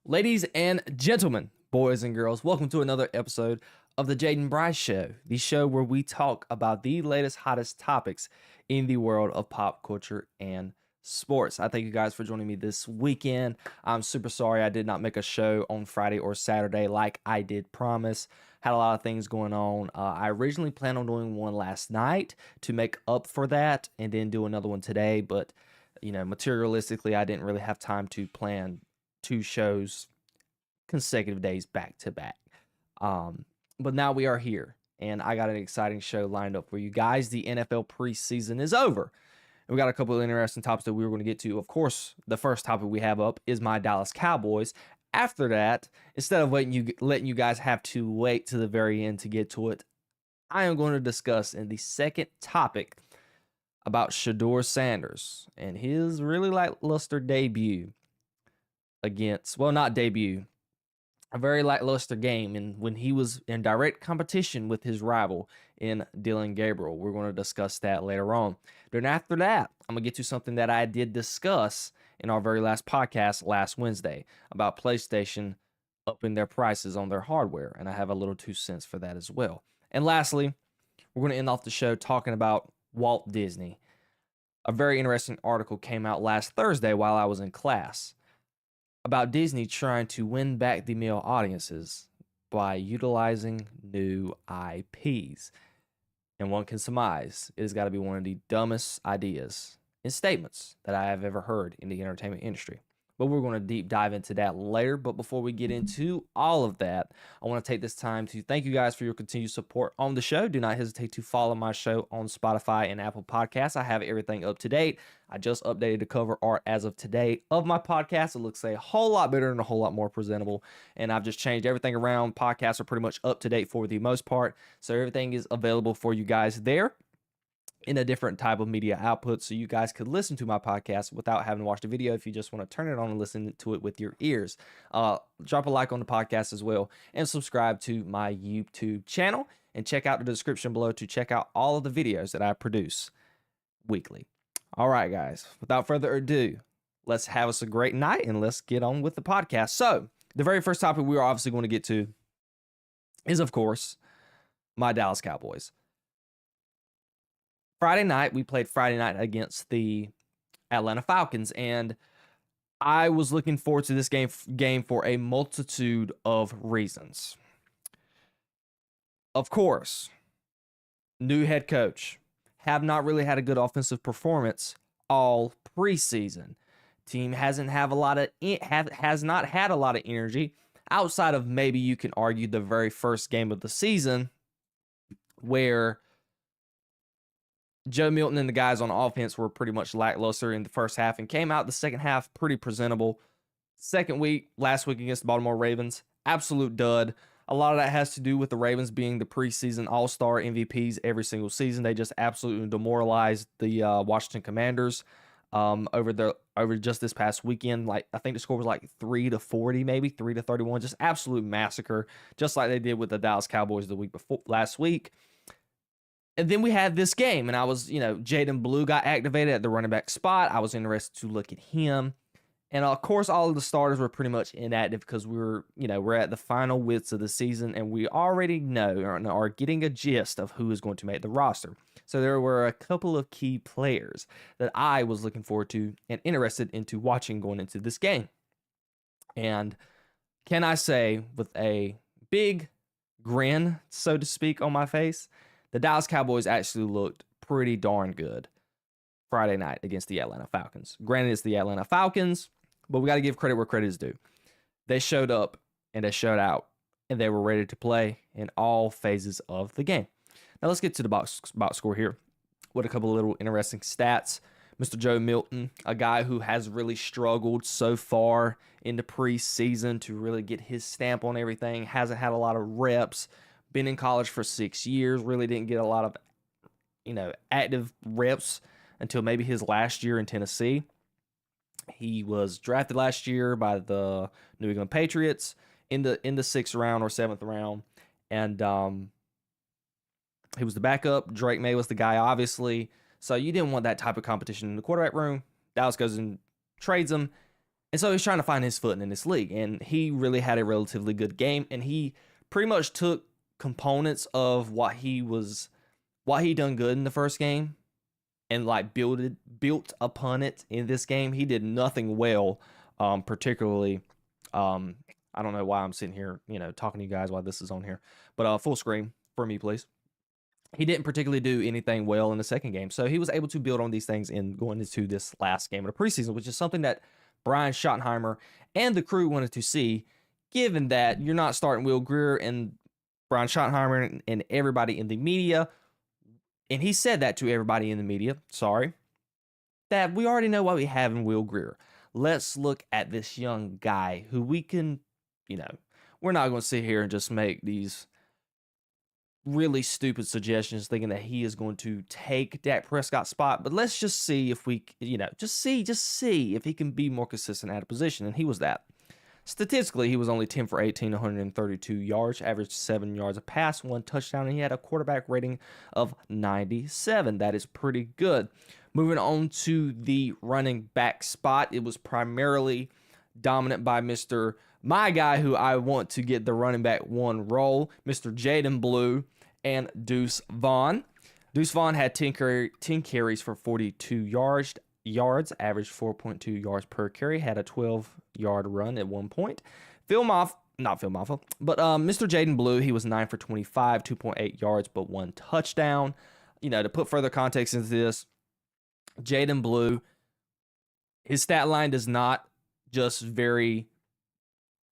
Ladies and gentlemen, boys and girls, welcome to another episode of the Jayden Bryce Show, the show where we talk about the latest, hottest topics in the world of pop culture and sports. I thank you guys for joining me this weekend. I'm super sorry I did not make a show on Friday or Saturday like I did promise. Had a lot of things going on. I originally planned on doing one last night to make up for that and then do another one today, but materialistically, I didn't really have time to plan two shows consecutive days back to back. But now we are here, and I got an exciting show lined up for you guys. The NFL preseason is over. And we got a couple of interesting topics that we were going to get to. Of course, the first topic we have up is my Dallas Cowboys. After that, instead of letting you guys have to wait to the very end to get to it, I am going to discuss in the second topic about Shedeur Sanders and his really lackluster debut against, well, not debut, a very lackluster game, and when he was in direct competition with his rival in Dillion Gabriel. We're going to discuss that later on. Then after that, I'm going to get to something that I did discuss in our very last podcast last Wednesday about PlayStation upping their prices on their hardware, and I have a little 2 cents for that as well. And lastly, we're going to end off the show talking about Walt Disney. A very interesting article came out last Thursday while I was in class about Disney trying to win back the male audiences by utilizing new IPs. And one can surmise it has got to be one of the dumbest ideas and statements that I have ever heard in the entertainment industry. But we're going to deep dive into that later. But before we get into all of that, I want to take this time to thank you guys for your continued support on the show. Do not hesitate to follow my show on Spotify and Apple Podcasts. I have everything up to date. I just updated the cover art as of today of my podcast. It looks a whole lot better and a whole lot more presentable. And I've just changed everything around. Podcasts are pretty much up to date for the most part. So everything is available for you guys there in a different type of media output, so you guys could listen to my podcast without having to watch the video if you just want to turn it on and listen to it with your ears. Drop a like on the podcast as well, and subscribe to my YouTube channel, and check out the description below to check out all of the videos that I produce weekly. All right, guys, without further ado, let's have us a great night, and let's get on with the podcast. So, the very first topic we are obviously going to get to is, of course, my Dallas Cowboys. Friday night, we played Friday night against the Atlanta Falcons, and I was looking forward to this game for a multitude of reasons. Of course, new head coach, have not really had a good offensive performance all preseason. Team has not had a lot of energy outside of maybe you can argue the very first game of the season where Joe Milton and the guys on offense were pretty much lackluster in the first half and came out the second half pretty presentable. Second week, last week against the Baltimore Ravens, absolute dud. A lot of that has to do with the Ravens being the preseason all-star MVPs every single season. They just absolutely demoralized the Washington Commanders over just this past weekend. Like, I think the score was like 3-40, maybe 3-31. Just absolute massacre, just like they did with the Dallas Cowboys the week before last week. And then we had this game, and I was, Jayden Blue got activated at the running back spot. I was interested to look at him. And of course, all of the starters were pretty much inactive because we're at the final weeks of the season, and we already know or are getting a gist of who is going to make the roster. So there were a couple of key players that I was looking forward to and interested into watching going into this game. And can I say, with a big grin, so to speak, on my face, the Dallas Cowboys actually looked pretty darn good Friday night against the Atlanta Falcons. Granted, it's the Atlanta Falcons, but we got to give credit where credit is due. They showed up, and they showed out, and they were ready to play in all phases of the game. Now, let's get to the box score here with a couple of little interesting stats. Mr. Joe Milton, a guy who has really struggled so far in the preseason to really get his stamp on everything, hasn't had a lot of reps, been in college for 6 years, really didn't get a lot of, active reps until maybe his last year in Tennessee. He was drafted last year by the New England Patriots in the 6th round or 7th round, and he was the backup. Drake May was the guy, obviously. So you didn't want that type of competition in the quarterback room. Dallas goes and trades him, And so he's trying to find his footing in this league. And he really had a relatively good game. And he pretty much took components of what he done good in the first game and like built upon it in this game. He did nothing well, particularly. I don't know why I'm sitting here, talking to you guys while this is on here. But full screen for me, please. He didn't particularly do anything well in the second game. So he was able to build on these things in going into this last game of the preseason, which is something that Brian Schottenheimer and the crew wanted to see, given that you're not starting Will Grier and Brian Schottenheimer and everybody in the media. And he said that to everybody in the media, that we already know what we have in Will Grier. Let's look at this young guy who we can, we're not going to sit here and just make these really stupid suggestions thinking that he is going to take Dak Prescott's spot, but let's just see if we, just see if he can be more consistent at a position, and he was that. Statistically, he was only 10 for 18, 132 yards, averaged 7 yards a pass, 1 touchdown, and he had a quarterback rating of 97. That is pretty good. Moving on to the running back spot, it was primarily dominant by my guy who I want to get the running back one role, Mr. Jayden Blue and Deuce Vaughn. Deuce Vaughn had 10 carries for 42 yards, averaged 4.2 yards per carry, had a 12-yard run at one point. Mr. Jayden Blue, he was 9 for 25, 2.8 yards, but 1 touchdown. To put further context into this, Jayden Blue, his stat line does not just very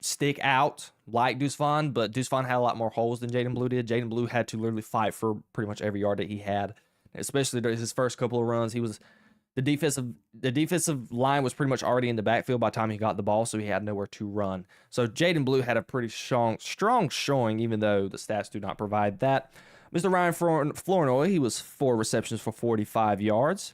stick out like Deuce Vaughn, but Deuce Vaughn had a lot more holes than Jayden Blue did. Jayden Blue had to literally fight for pretty much every yard that he had, especially during his first couple of runs. The defensive line was pretty much already in the backfield by the time he got the ball, so he had nowhere to run. So Jayden Blue had a pretty strong showing, even though the stats do not provide that. Mr. Ryan Flournoy, he was 4 receptions for 45 yards.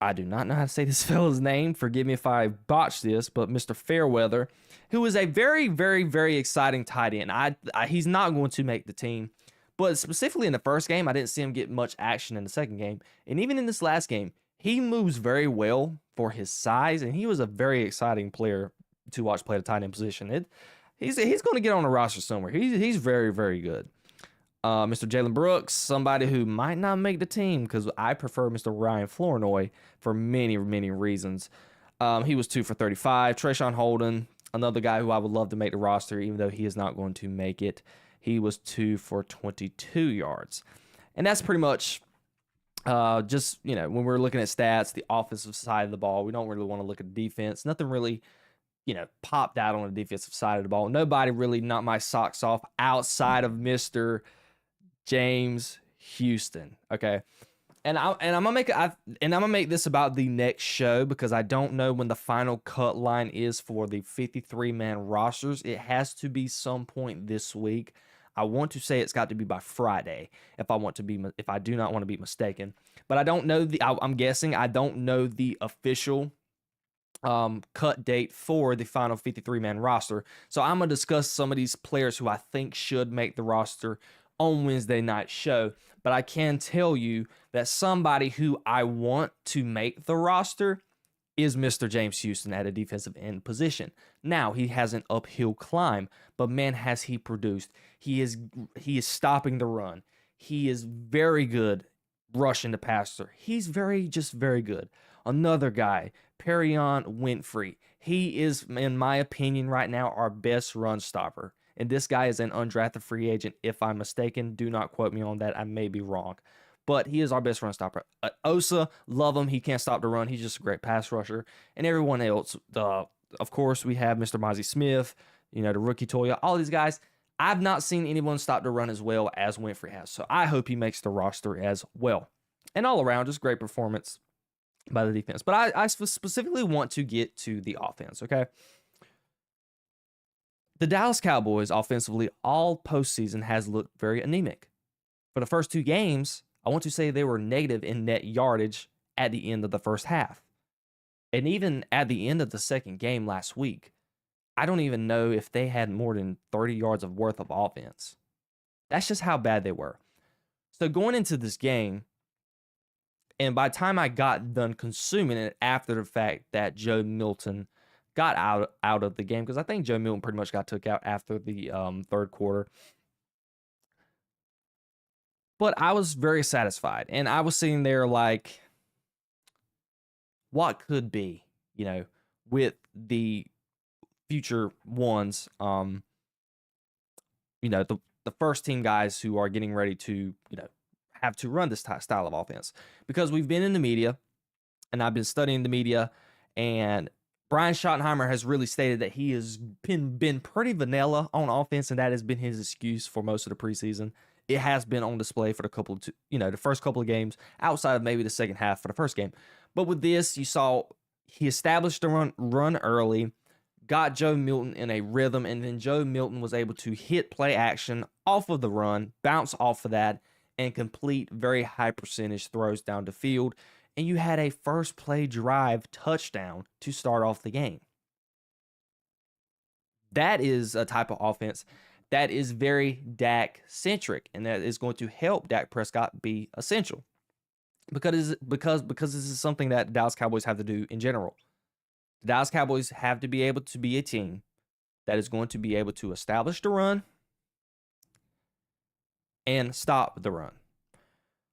I do not know how to say this fella's name. Forgive me if I botched this, but Mr. Fairweather, who is a very, very, very exciting tight end. He's not going to make the team, but specifically in the first game, I didn't see him get much action in the second game. And even in this last game, he moves very well for his size, and he was a very exciting player to watch play the tight end position. He's going to get on a roster somewhere. He's very, very good. Mr. Jalen Brooks, somebody who might not make the team because I prefer Mr. Ryan Flournoy for many, many reasons. He was 2 for 35. Trayshawn Holden, another guy who I would love to make the roster, even though he is not going to make it. He was 2 for 22 yards. And that's pretty much just, when we're looking at stats, the offensive side of the ball, we don't really want to look at defense. Nothing really, popped out on the defensive side of the ball. Nobody really knocked my socks off outside of Mr. James Houston. Okay. And I'm gonna make this about the next show because I don't know when the final cut line is for the 53-man rosters. It has to be some point this week. I want to say it's got to be by Friday if I do not want to be mistaken. But I don't know I'm guessing I don't know the official cut date for the final 53-man roster. So I'm gonna discuss some of these players who I think should make the roster on Wednesday night show. But I can tell you that somebody who I want to make the roster is Mr. James Houston at a defensive end position. Now, he has an uphill climb, but man, has he produced. He is stopping the run. He is very good rushing the passer. He's very good. Another guy, Perion Winfrey. He is, in my opinion, right now, our best run stopper. And this guy is an undrafted free agent. If I'm mistaken, do not quote me on that. I may be wrong. But he is our best run stopper. Osa, love him. He can't stop the run. He's just a great pass rusher. And everyone else, of course, we have Mr. Mozzie Smith, the rookie Toya. All these guys, I've not seen anyone stop the run as well as Winfrey has. So I hope he makes the roster as well. And all around, just great performance by the defense. But I specifically want to get to the offense, okay? The Dallas Cowboys offensively all postseason has looked very anemic. For the first 2 games, I want to say they were negative in net yardage at the end of the first half. And even at the end of the second game last week, I don't even know if they had more than 30 yards of worth of offense. That's just how bad they were. So going into this game, And by the time I got done consuming it after the fact that Joe Milton got out of the game, because I think Joe Milton pretty much got took out after the third quarter. But I was very satisfied. And I was sitting there like, what could be, with the future ones, the first team guys who are getting ready to, have to run this style of offense. Because we've been in the media, and I've been studying the media, and Brian Schottenheimer has really stated that he has been pretty vanilla on offense, and that has been his excuse for most of the preseason. It has been on display for the first couple of games, outside of maybe the second half for the first game. But with this, you saw he established the run early, got Joe Milton in a rhythm, and then Joe Milton was able to hit play action off of the run, bounce off of that, and complete very high percentage throws down the field. And you had a first play drive touchdown to start off the game. That is a type of offense that is very Dak-centric, and that is going to help Dak Prescott be essential. Because this is something that the Dallas Cowboys have to do in general. The Dallas Cowboys have to be able to be a team that is going to be able to establish the run and stop the run.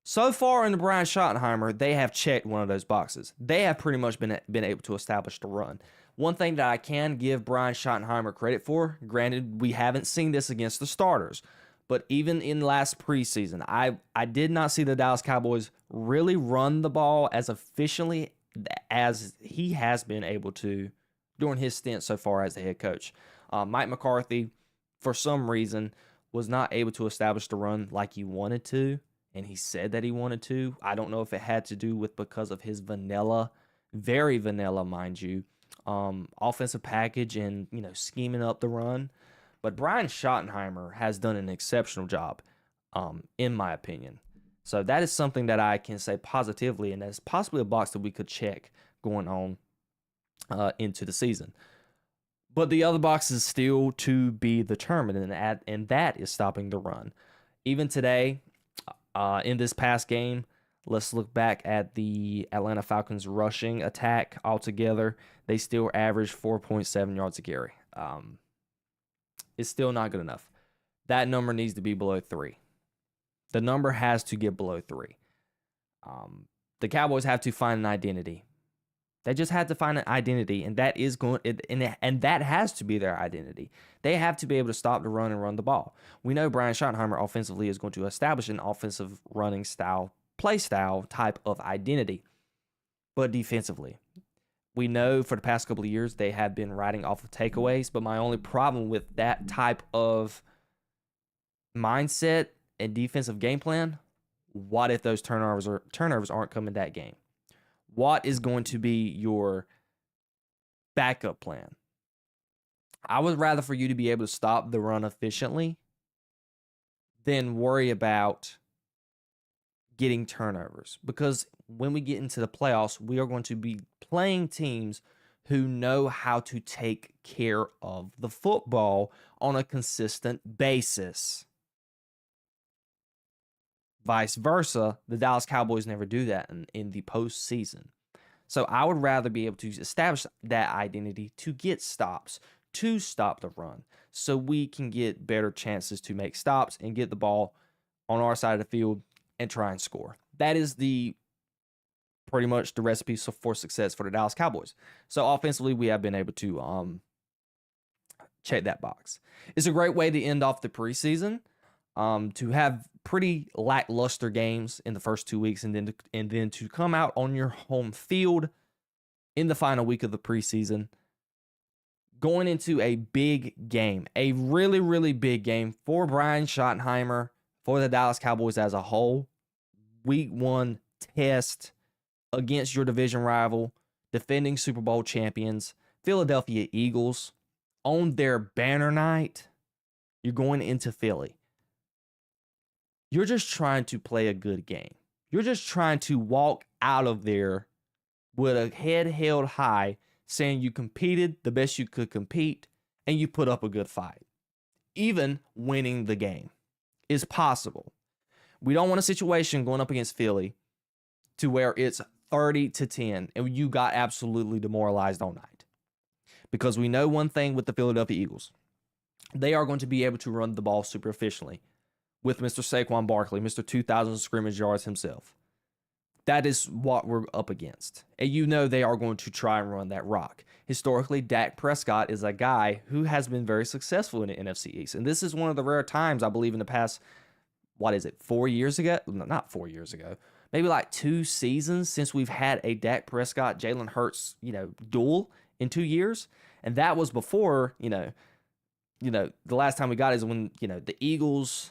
So far in the Brian Schottenheimer, they have checked one of those boxes. They have pretty much been able to establish the run. One thing that I can give Brian Schottenheimer credit for, granted, we haven't seen this against the starters, but even in last preseason, I did not see the Dallas Cowboys really run the ball as efficiently as he has been able to during his stint so far as the head coach. Mike McCarthy, for some reason, was not able to establish the run like he wanted to, and he said that he wanted to. I don't know if it had to do with because of his vanilla, very vanilla, mind you, offensive package and, scheming up the run. But Brian Schottenheimer has done an exceptional job, in my opinion. So that is something that I can say positively, and that's possibly a box that we could check going on into the season. But the other box is still to be determined, and that is stopping the run. Even today, in this past game, let's look back at the Atlanta Falcons rushing attack altogether. They still averaged 4.7 yards a carry. It's still not good enough. That number needs to be below 3. The number has to get below 3. The Cowboys have to find an identity. They just have to find an identity, and that has to be their identity. They have to be able to stop the run and run the ball. We know Brian Schottenheimer offensively is going to establish an offensive running style, play style type of identity. But defensively, we know for the past couple of years they have been riding off of takeaways, but my only problem with that type of mindset and defensive game plan, what if those turnovers aren't coming that game? What is going to be your backup plan? I would rather for you to be able to stop the run efficiently than worry about getting turnovers. Because when we get into the playoffs, we are going to be playing teams who know how to take care of the football on a consistent basis. Vice versa, the Dallas Cowboys never do that in the postseason. So I would rather be able to establish that identity to get stops, to stop the run, so we can get better chances to make stops and get the ball on our side of the field and try and score. That is pretty much the recipe for success for the Dallas Cowboys. So offensively, we have been able to check that box. It's a great way to end off the preseason. To have pretty lackluster games in the first 2 weeks, and then to come out on your home field in the final week of the preseason, going into a big game, a really, really big game for Brian Schottenheimer, for the Dallas Cowboys as a whole. Week 1 test against your division rival, defending Super Bowl champions, Philadelphia Eagles, on their banner night. You're going into Philly. You're just trying to play a good game. You're just trying to walk out of there with a head held high, saying you competed the best you could compete and you put up a good fight. Even winning the game is possible. We don't want a situation going up against Philly to where it's 30-10 and you got absolutely demoralized all night. Because we know one thing with the Philadelphia Eagles. They are going to be able to run the ball super efficiently with Mr. Saquon Barkley, Mr. 2,000 scrimmage yards himself. That is what we're up against. And you know they are going to try and run that rock. Historically, Dak Prescott is a guy who has been very successful in the NFC East. And this is one of the rare times, I believe, in the past, 4 years ago? Not 4 years ago. Maybe like 2 seasons since we've had a Dak Prescott, Jalen Hurts, duel in 2 years. And that was before, the last time we got is when, the Eagles,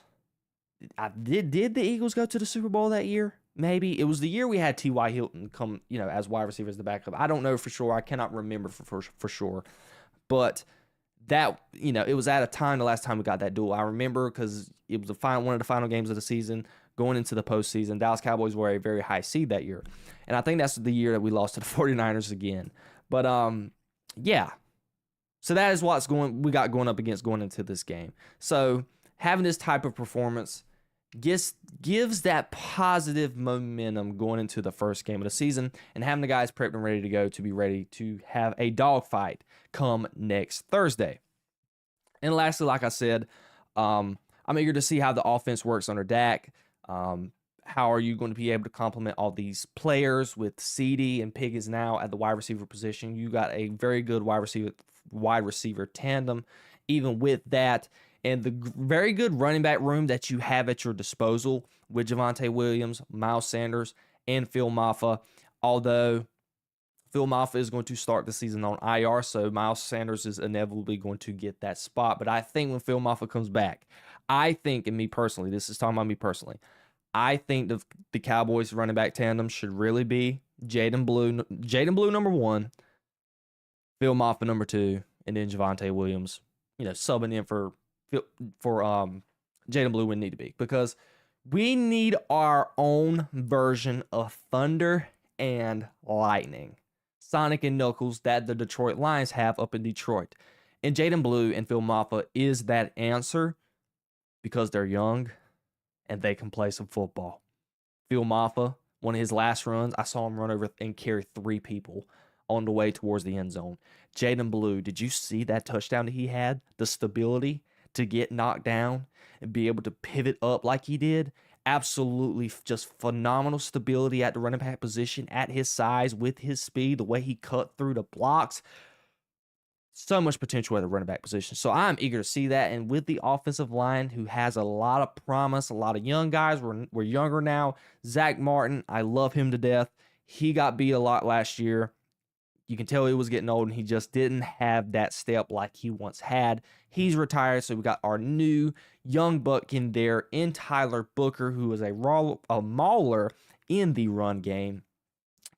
did the Eagles go to the Super Bowl that year? Maybe. It was the year we had T.Y. Hilton come, as wide receiver as the backup. I don't know for sure. I cannot remember for sure. But that, it was at a time the last time we got that duel. I remember because it was one of the final games of the season going into the postseason. Dallas Cowboys were a very high seed that year. And I think that's the year that we lost to the 49ers again. But, yeah. So that is we got going up against going into this game. So having this type of performance gives that positive momentum going into the first game of the season, and having the guys prepped and ready to go to be ready to have a dogfight come next Thursday. And lastly, like I said, I'm eager to see how the offense works under Dak. How are you going to be able to complement all these players with CD and Pickens now at the wide receiver position? You got a very good wide receiver tandem. Even with that, and the very good running back room that you have at your disposal with Javonte Williams, Miles Sanders, and Phil Maffa. Although Phil Maffa is going to start the season on IR, so Miles Sanders is inevitably going to get that spot. But I think when Phil Maffa comes back, I think, and me personally, this is talking about me personally, I think the Cowboys running back tandem should really be Jayden Blue number 1, Phil Maffa number 2, and then Javonte Williams, subbing in for Jayden Blue would need to be, because we need our own version of Thunder and Lightning, Sonic and Knuckles that the Detroit Lions have up in Detroit. And Jayden Blue and Phil Maffa is that answer because they're young and they can play some football. Phil Maffa, one of his last runs, I saw him run over and carry 3 people on the way towards the end zone. Jayden Blue, did you see that touchdown that he had? The stability to get knocked down and be able to pivot up like he did. Absolutely just phenomenal stability at the running back position at his size with his speed, the way he cut through the blocks. So much potential at the running back position. So I'm eager to see that. And with the offensive line, who has a lot of promise, a lot of young guys. We're younger now. Zach Martin, I love him to death. He got beat a lot last year. You can tell he was getting old, and he just didn't have that step like he once had. He's retired, so we got our new young buck in there in Tyler Booker, who is a mauler in the run game.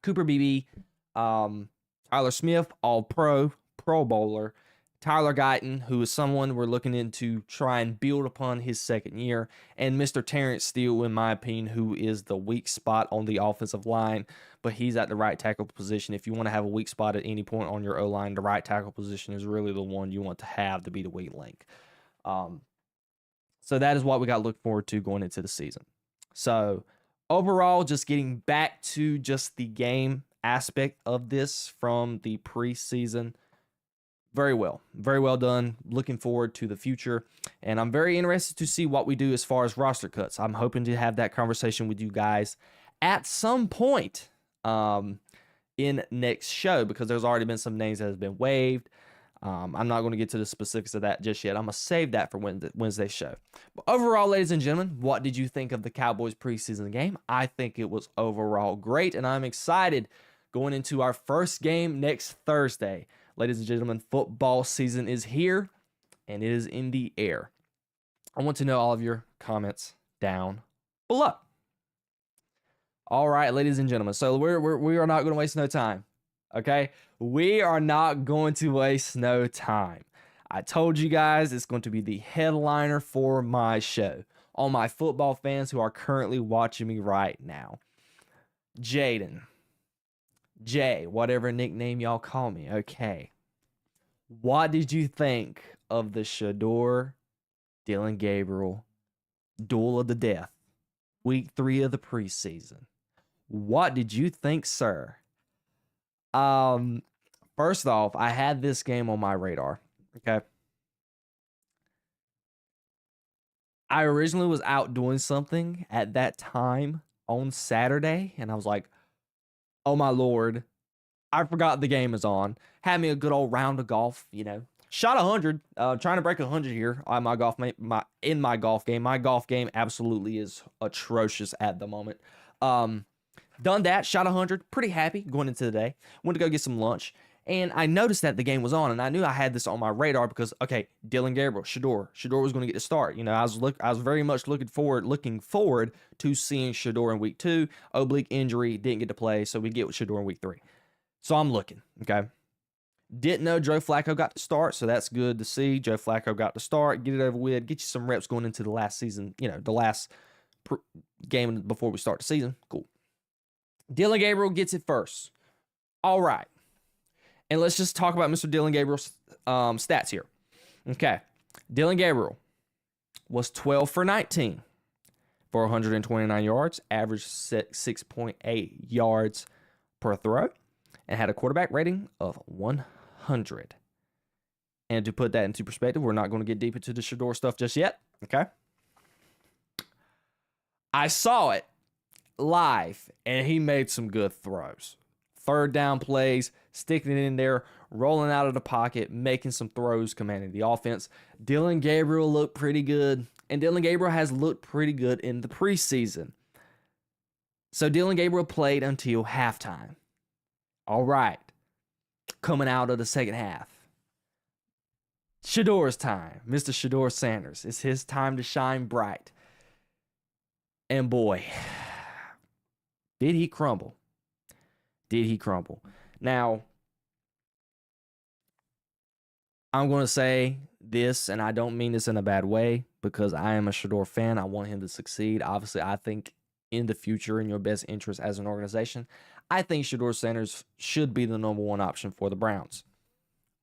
Cooper Beebe, Tyler Smith, all-pro, Pro Bowler. Tyler Guyton, who is someone we're looking into try and build upon his second year. And Mr. Terrence Steele, in my opinion, who is the weak spot on the offensive line, but he's at the right tackle position. If you want to have a weak spot at any point on your O-line, the right tackle position is really the one you want to have to be the weak link. So that is what we got to look forward to going into the season. So overall, just getting back to just the game aspect of this from the preseason, very well done. Looking forward to the future, and I'm very interested to see what we do as far as roster cuts. I'm hoping to have that conversation with you guys at some point in next show, because there's already been some names that have been waived. I'm not going to get to the specifics of that just yet. I'm going to save that for Wednesday's show. But overall, ladies and gentlemen, what did you think of the Cowboys preseason game? I think it was overall great, and I'm excited going into our first game next Thursday. Ladies and gentlemen, football season is here, and it is in the air. I want to know all of your comments down below. All right, ladies and gentlemen, so we are not going to waste no time, okay? We are not going to waste no time. I told you guys it's going to be the headliner for my show. All my football fans who are currently watching me right now. Jayden. Jay, whatever nickname y'all call me, okay. What did you think of the Shedeur, Dillion Gabriel duel of the death, week 3 of the preseason? What did you think, sir? First off, I had this game on my radar. Okay. I originally was out doing something at that time on Saturday, and I was like, oh my Lord, I forgot the game is on. Had me a good old round of golf, Shot 100, trying to break 100 here on my golf in my golf game. My golf game absolutely is atrocious at the moment. Done that, shot 100, pretty happy going into the day. Went to go get some lunch, and I noticed that the game was on, and I knew I had this on my radar because, okay, Dillion Gabriel, Shedeur was going to get the start. I was very much looking forward to seeing Shedeur in week 2. Oblique injury, didn't get to play, so we get with Shedeur in week 3. So I'm looking, okay. Didn't know Joe Flacco got to start, so that's good to see. Joe Flacco got to start, get it over with, get you some reps going into the last season, the last game before we start the season. Cool. Dillion Gabriel gets it first. All right. And let's just talk about Mr. Dillion Gabriel's stats here. Okay. Dillion Gabriel was 12 for 19 for 129 yards, averaged 6.8 yards per throw, and had a quarterback rating of 100. And to put that into perspective, we're not going to get deep into the Shedeur stuff just yet. Okay. I saw it live, and he made some good throws. Third down plays, sticking it in there, rolling out of the pocket, making some throws, commanding the offense. Dillion Gabriel looked pretty good, and Dillion Gabriel has looked pretty good in the preseason. So Dillion Gabriel played until halftime. All right. Coming out of the second half. Shedeur's time. Mr. Shedeur Sanders. It's his time to shine bright. And boy, did he crumble. Did he crumble. Now, I'm going to say this, and I don't mean this in a bad way, because I am a Shedeur fan. I want him to succeed. Obviously, I think in the future, in your best interest as an organization, I think Shedeur Sanders should be the number one option for the Browns.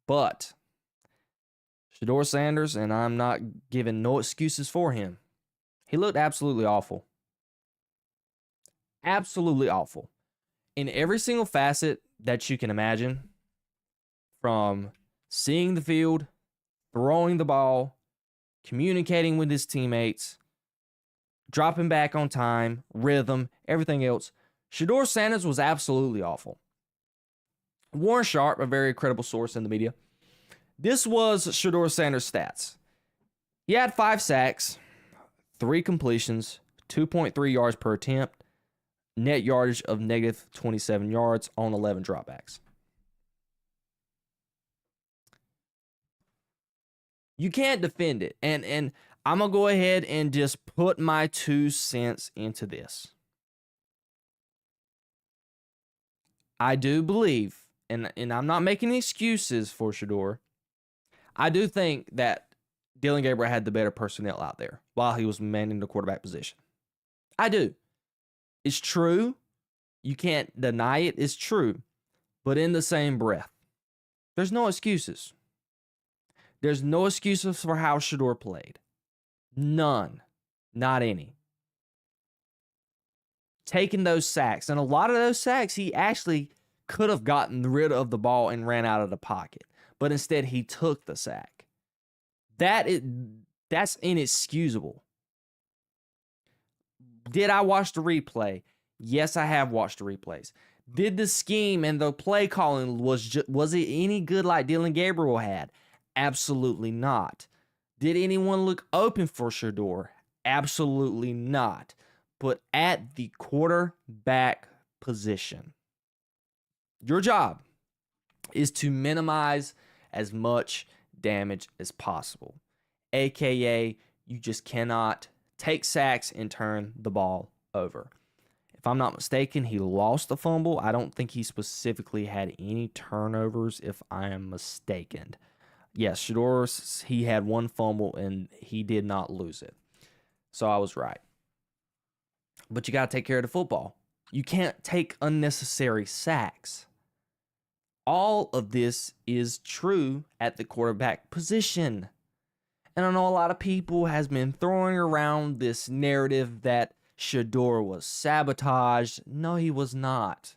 But Shedeur Sanders, and I'm not giving no excuses for him, he looked absolutely awful. Absolutely awful. In every single facet that you can imagine, from seeing the field, throwing the ball, communicating with his teammates, dropping back on time, rhythm, everything else, Shedeur Sanders was absolutely awful. Warren Sharp, a very credible source in the media, this was Shedeur Sanders' stats. He had 5 sacks, 3 completions, 2.3 yards per attempt, net yardage of negative 27 yards on 11 dropbacks. You can't defend it. And I'm going to go ahead and just put my 2 cents into this. I do believe, and I'm not making excuses for Shedeur, I do think that Dillion Gabriel had the better personnel out there while he was manning the quarterback position. I do. It's true. You can't deny it. It's true. But in the same breath, there's no excuses. There's no excuses for how Shedeur played. None. Not any. Taking those sacks, and a lot of those sacks, he actually could have gotten rid of the ball and ran out of the pocket. But instead, he took the sack. That's inexcusable. Did I watch the replay? Yes, I have watched the replays. Did the scheme and the play calling, was it any good like Dillion Gabriel had? Absolutely not. Did anyone look open for Shedeur? Absolutely not. But at the quarterback position, your job is to minimize as much damage as possible. AKA, you just cannot take sacks and turn the ball over. If I'm not mistaken, he lost a fumble. I don't think he specifically had any turnovers, if I am mistaken. Yes, Shedeur, he had 1 fumble, and he did not lose it. So I was right. But you got to take care of the football. You can't take unnecessary sacks. All of this is true at the quarterback position. And I know a lot of people has been throwing around this narrative that Shedeur was sabotaged. No, he was not.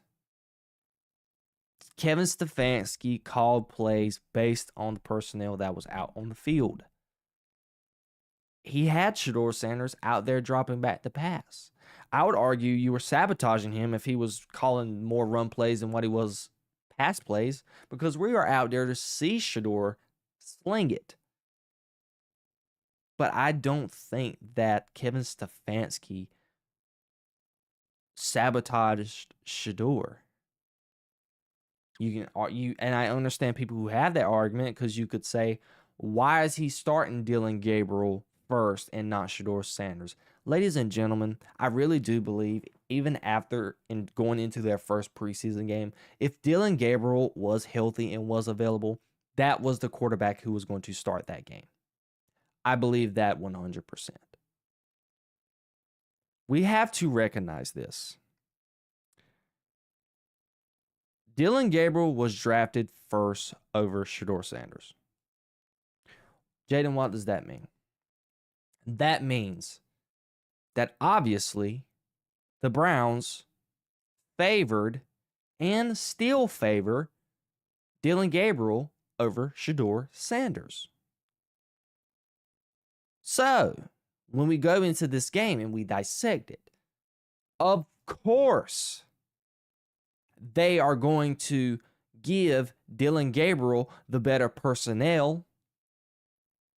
Kevin Stefanski called plays based on the personnel that was out on the field. He had Shedeur Sanders out there dropping back to pass. I would argue you were sabotaging him if he was calling more run plays than what he was pass plays, because we are out there to see Shedeur sling it. But I don't think that Kevin Stefanski sabotaged Shedeur. And I understand people who have that argument, because you could say, why is he starting Dillion Gabriel first and not Shedeur Sanders? Ladies and gentlemen, I really do believe, even after going into their first preseason game, if Dillion Gabriel was healthy and was available, that was the quarterback who was going to start that game. I believe that 100%. We have to recognize this. Dillion Gabriel was drafted first over Shedeur Sanders. Jayden, what does that mean? That means that obviously the Browns favored and still favor Dillion Gabriel over Shedeur Sanders. So, when we go into this game and we dissect it, of course, they are going to give Dillion Gabriel the better personnel,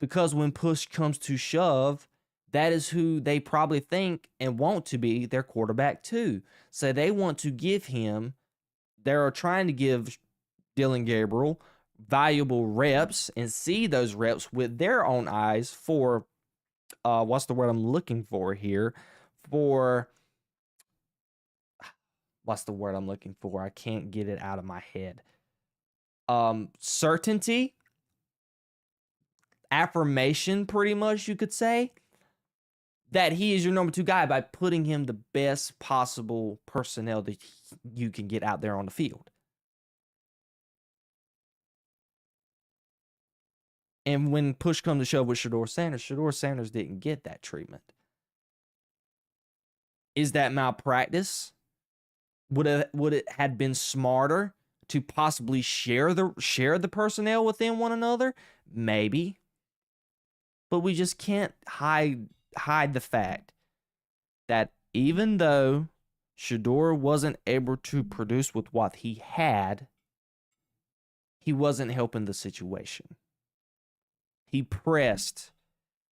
because when push comes to shove, that is who they probably think and want to be their quarterback too. So they want to give him, they're trying to give Dillion Gabriel valuable reps and see those reps with their own eyes for, what's the word I'm looking for here? What's the word I'm looking for? I can't get it out of my head. Certainty, affirmation, pretty much, you could say, that he is your number 2 guy by putting him the best possible personnel that you can get out there on the field. And when push comes to shove with Shedeur Sanders didn't get that treatment. Is that malpractice? Would it have been smarter to possibly share the personnel within one another? Maybe. But we just can't hide the fact that even though Shedeur wasn't able to produce with what he had, he wasn't helping the situation. He pressed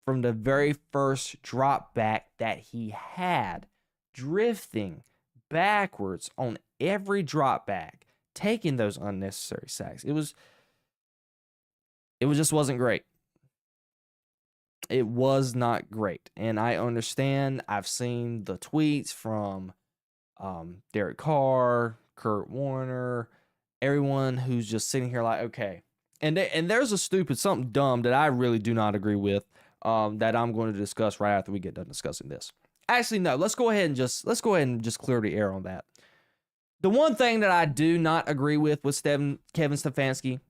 from the very first drop back that he had, drifting backwards on every drop back, taking those unnecessary sacks. It just wasn't great. It was not great. And I understand, I've seen the tweets from Derek Carr, Kurt Warner, everyone who's just sitting here like, okay. And there's something dumb that I really do not agree with, that I'm going to discuss right after we get done discussing this. Actually, no, let's go ahead and just clear the air on that. The one thing that I do not agree with Kevin Stefanski,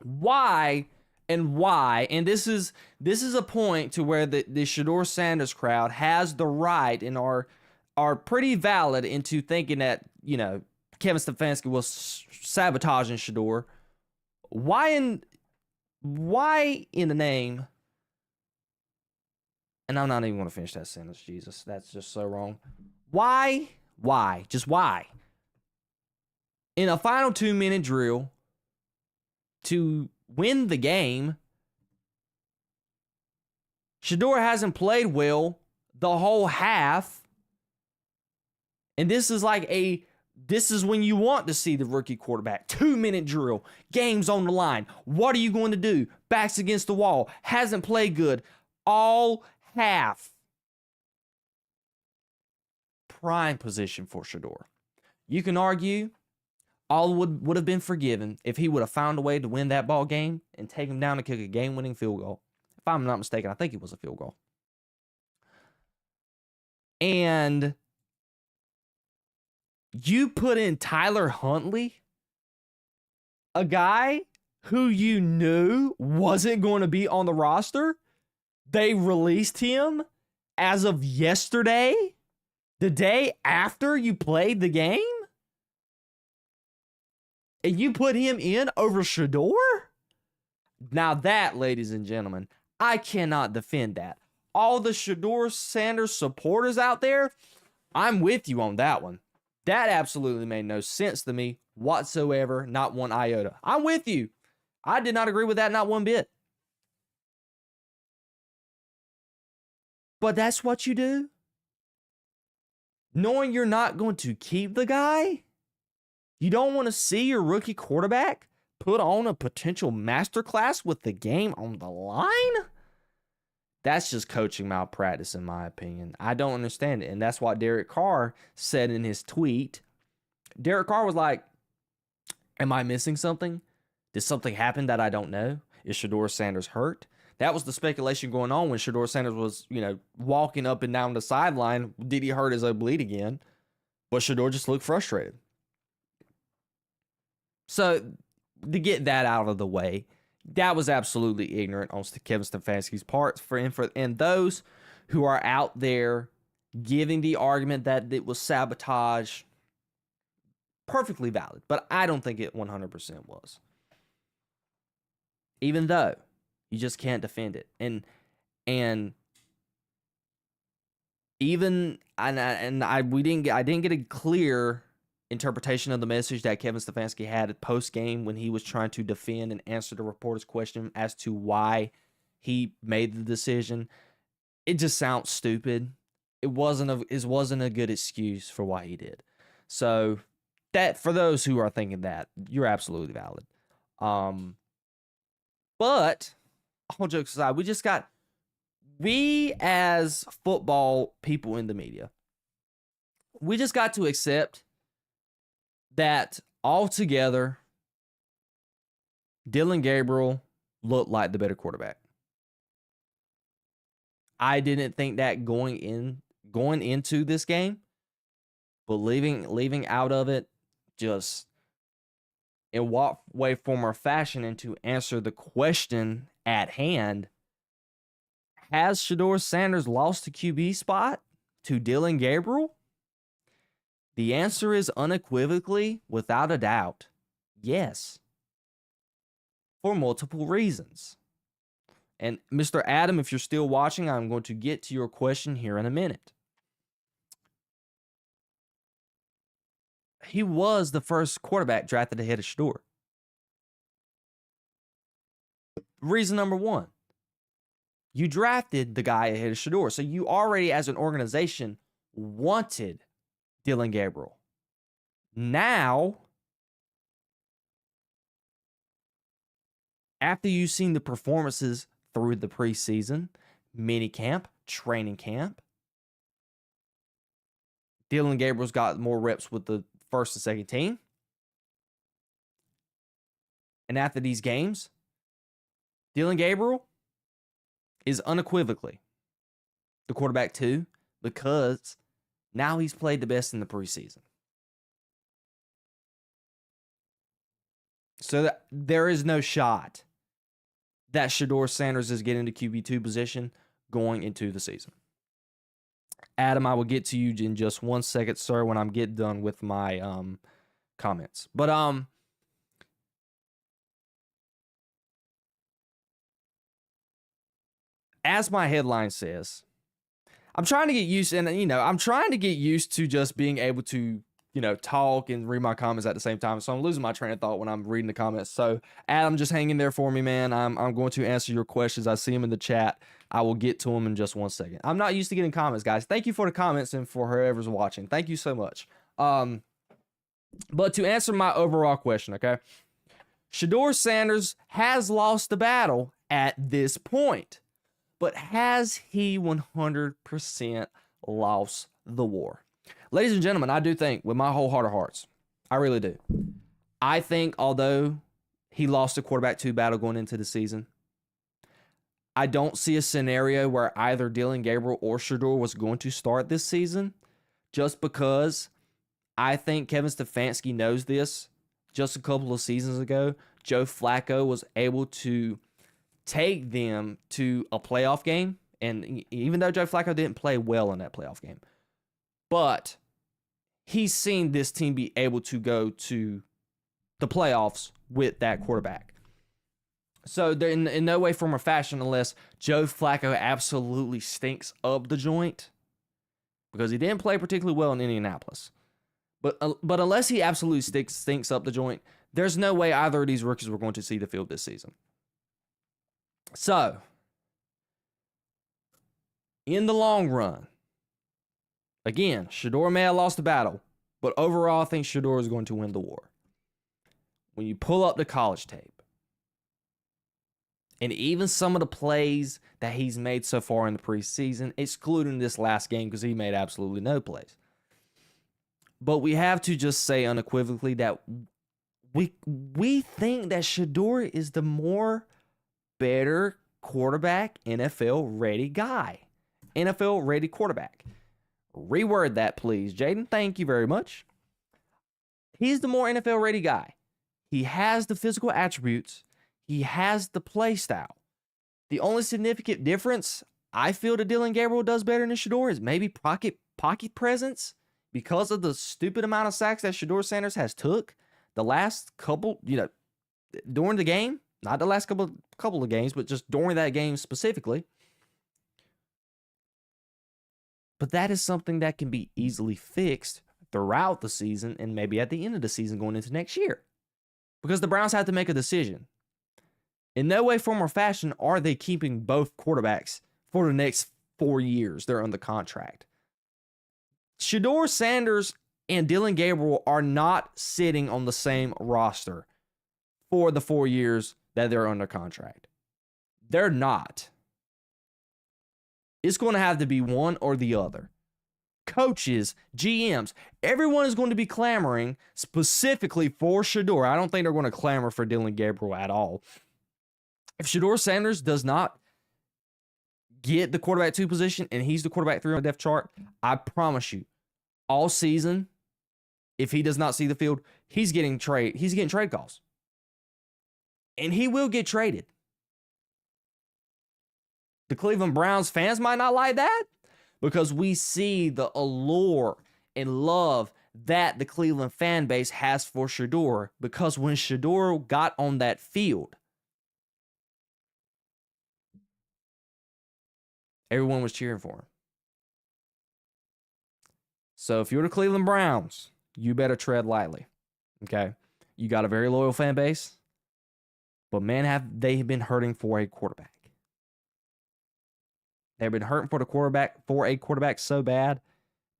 why, and this is a point to where the Shedeur Sanders crowd has the right and are pretty valid into thinking that, Kevin Stefanski was sabotaging Shedeur. Why in the name, and I'm not even going to finish that sentence, Jesus, that's just so wrong. Why, just why, in a final 2-minute drill to win the game, Shedeur hasn't played well the whole half, and this is when you want to see the rookie quarterback. 2-minute drill. Game's on the line. What are you going to do? Backs against the wall. Hasn't played good all half. Prime position for Shedeur. You can argue all would have been forgiven if he would have found a way to win that ball game and take him down to kick a game-winning field goal. If I'm not mistaken, I think it was a field goal. And you put in Tyler Huntley, a guy who you knew wasn't going to be on the roster. They released him as of yesterday, the day after you played the game, and you put him in over Shedeur? Now that, ladies and gentlemen, I cannot defend that. All the Shedeur Sanders supporters out there, I'm with you on that one. That absolutely made no sense to me whatsoever, not one iota. I'm with you. I did not agree with that, not one bit. But that's what you do? Knowing you're not going to keep the guy? You don't want to see your rookie quarterback put on a potential masterclass with the game on the line? That's just coaching malpractice, in my opinion. I don't understand it. And that's what Derek Carr said in his tweet. Derek Carr was like, am I missing something? Did something happen that I don't know? Is Shedeur Sanders hurt? That was the speculation going on when Shedeur Sanders was, walking up and down the sideline. Did he hurt his oblique again? But Shedeur just looked frustrated. So, to get that out of the way, that was absolutely ignorant on Kevin Stefanski's part. And those who are out there giving the argument that it was sabotage, perfectly valid. But I don't think it 100% was. Even though you just can't defend it. I didn't get a clear interpretation of the message that Kevin Stefanski had post game when he was trying to defend and answer the reporter's question as to why he made the decision. It just sounds stupid. It wasn't a good excuse for why he did. So that, for those who are thinking that, you're absolutely valid. But all jokes aside, we as football people in the media, we just got to accept that altogether, Dillion Gabriel looked like the better quarterback. I didn't think that going into this game, but leaving out of it, just in what way, form, or fashion, and to answer the question at hand, has Shedeur Sanders lost the QB spot to Dillion Gabriel? The answer is unequivocally, without a doubt, yes. For multiple reasons. And Mr. Adam, if you're still watching, I'm going to get to your question here in a minute. He was the first quarterback drafted ahead of Shedeur. Reason number one, you drafted the guy ahead of Shedeur. So you already, as an organization, wanted Dillion Gabriel. Now, after you've seen the performances through the preseason, mini camp, training camp, Dillion Gabriel's got more reps with the first and second team. And after these games, Dillion Gabriel is unequivocally the quarterback 2 because now he's played the best in the preseason. So that there is no shot that Shedeur Sanders is getting the QB2 position going into the season. Adam, I will get to you in just 1 second, sir, when I'm getting done with my comments. But as my headline says, I'm trying to get used, and I'm trying to get used to just being able to, talk and read my comments at the same time. So I'm losing my train of thought when I'm reading the comments. So Adam, just hang in there for me, man. I'm going to answer your questions. I see them in the chat. I will get to them in just 1 second. I'm not used to getting comments, guys. Thank you for the comments and for whoever's watching. Thank you so much. But to answer my overall question, okay? Shedeur Sanders has lost the battle at this point. But has he 100% lost the war? Ladies and gentlemen, I do think, with my whole heart of hearts, I really do. I think although he lost the quarterback 2 battle going into the season, I don't see a scenario where either Dillion Gabriel or Shedeur was going to start this season, just because I think Kevin Stefanski knows this. Just a couple of seasons ago, Joe Flacco was able to take them to a playoff game And even though Joe Flacco didn't play well in that playoff game, but he's seen this team be able to go to the playoffs with that quarterback. So they're in no way, form, or fashion, unless Joe Flacco absolutely stinks up the joint, because he didn't play particularly well in Indianapolis. But unless he absolutely stinks up the joint, there's no way either of these rookies were going to see the field this season. So, in the long run, again, Shedeur may have lost the battle, but overall, I think Shedeur is going to win the war. When you pull up the college tape, and even some of the plays that he's made so far in the preseason, excluding this last game because he made absolutely no plays. But we have to just say unequivocally that we think that Shedeur is the more better quarterback, NFL-ready guy. NFL-ready quarterback. Reword that, please, Jayden. Thank you very much. He's the more NFL-ready guy. He has the physical attributes. He has the play style. The only significant difference I feel that Dillion Gabriel does better than Shedeur is maybe pocket presence, because of the stupid amount of sacks that Shedeur Sanders has took the last couple, during the game, not the last couple of games, but just during that game specifically. But that is something that can be easily fixed throughout the season and maybe at the end of the season going into next year, because the Browns have to make a decision. In no way, form, or fashion are they keeping both quarterbacks for the next 4 years they're under contract. Shedeur Sanders and Dillion Gabriel are not sitting on the same roster for the 4 years that they're under contract. They're not. It's going to have to be one or the other. Coaches, GMs, everyone is going to be clamoring specifically for Shedeur. I don't think they're going to clamor for Dillion Gabriel at all. If Shedeur Sanders does not get the quarterback 2 position and he's the quarterback 3 on the depth chart, I promise you, all season, if he does not see the field, he's getting trade calls. And he will get traded. The Cleveland Browns fans might not like that, because we see the allure and love that the Cleveland fan base has for Shedeur, because when Shedeur got on that field, everyone was cheering for him. So if you're the Cleveland Browns, you better tread lightly. Okay? You got a very loyal fan base, but man, have they been hurting for a quarterback. They've been hurting for a quarterback so bad,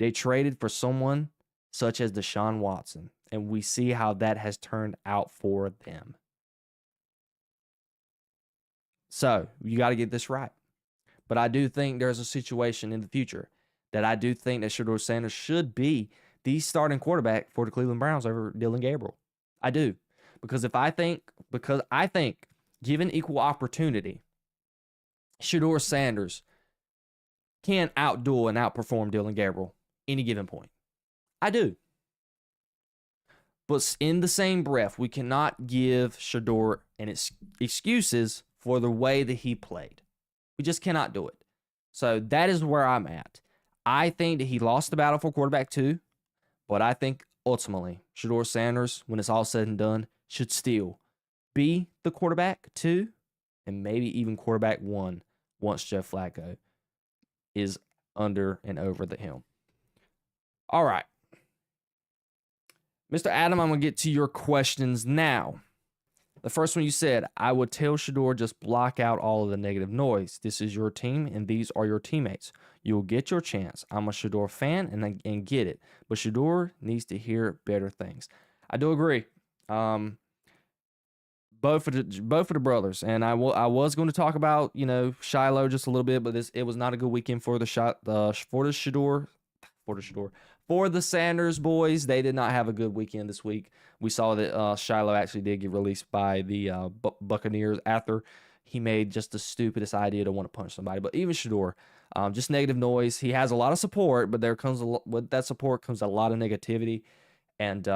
they traded for someone such as Deshaun Watson, and we see how that has turned out for them. So, you got to get this right. But I do think there's a situation in the future that I do think that Shedeur Sanders should be the starting quarterback for the Cleveland Browns over Dillion Gabriel. I do. Because I think, given equal opportunity, Shedeur Sanders can outduel and outperform Dillion Gabriel any given point. I do. But in the same breath, we cannot give Shedeur excuses for the way that he played. We just cannot do it. So that is where I'm at. I think that he lost the battle for quarterback 2, but I think ultimately Shedeur Sanders, when it's all said and done, should still be the quarterback 2 and maybe even quarterback 1 once Joe Flacco is under and over the helm. All right. Mr. Adam, I'm going to get to your questions now. The first one you said, I would tell Shedeur just block out all of the negative noise. This is your team, and these are your teammates. You'll get your chance. I'm a Shedeur fan and get it. But Shedeur needs to hear better things. I do agree. Both of the brothers. And I was going to talk about, Shiloh just a little bit, but it was not a good weekend for the Sanders boys. They did not have a good weekend this week. We saw that Shiloh actually did get released by the Buccaneers after he made just the stupidest idea to want to punch somebody. But even Shedeur, just negative noise. He has a lot of support, but with that support comes a lot of negativity. And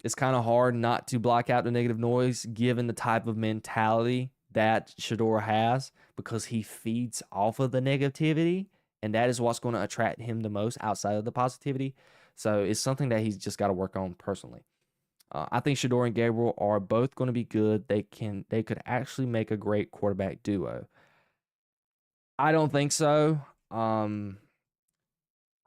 it's kind of hard not to block out the negative noise given the type of mentality that Shedeur has because he feeds off of the negativity, and that is what's going to attract him the most outside of the positivity. So it's something that he's just got to work on personally. I think Shedeur and Gabriel are both going to be good. They could actually make a great quarterback duo. I don't think so.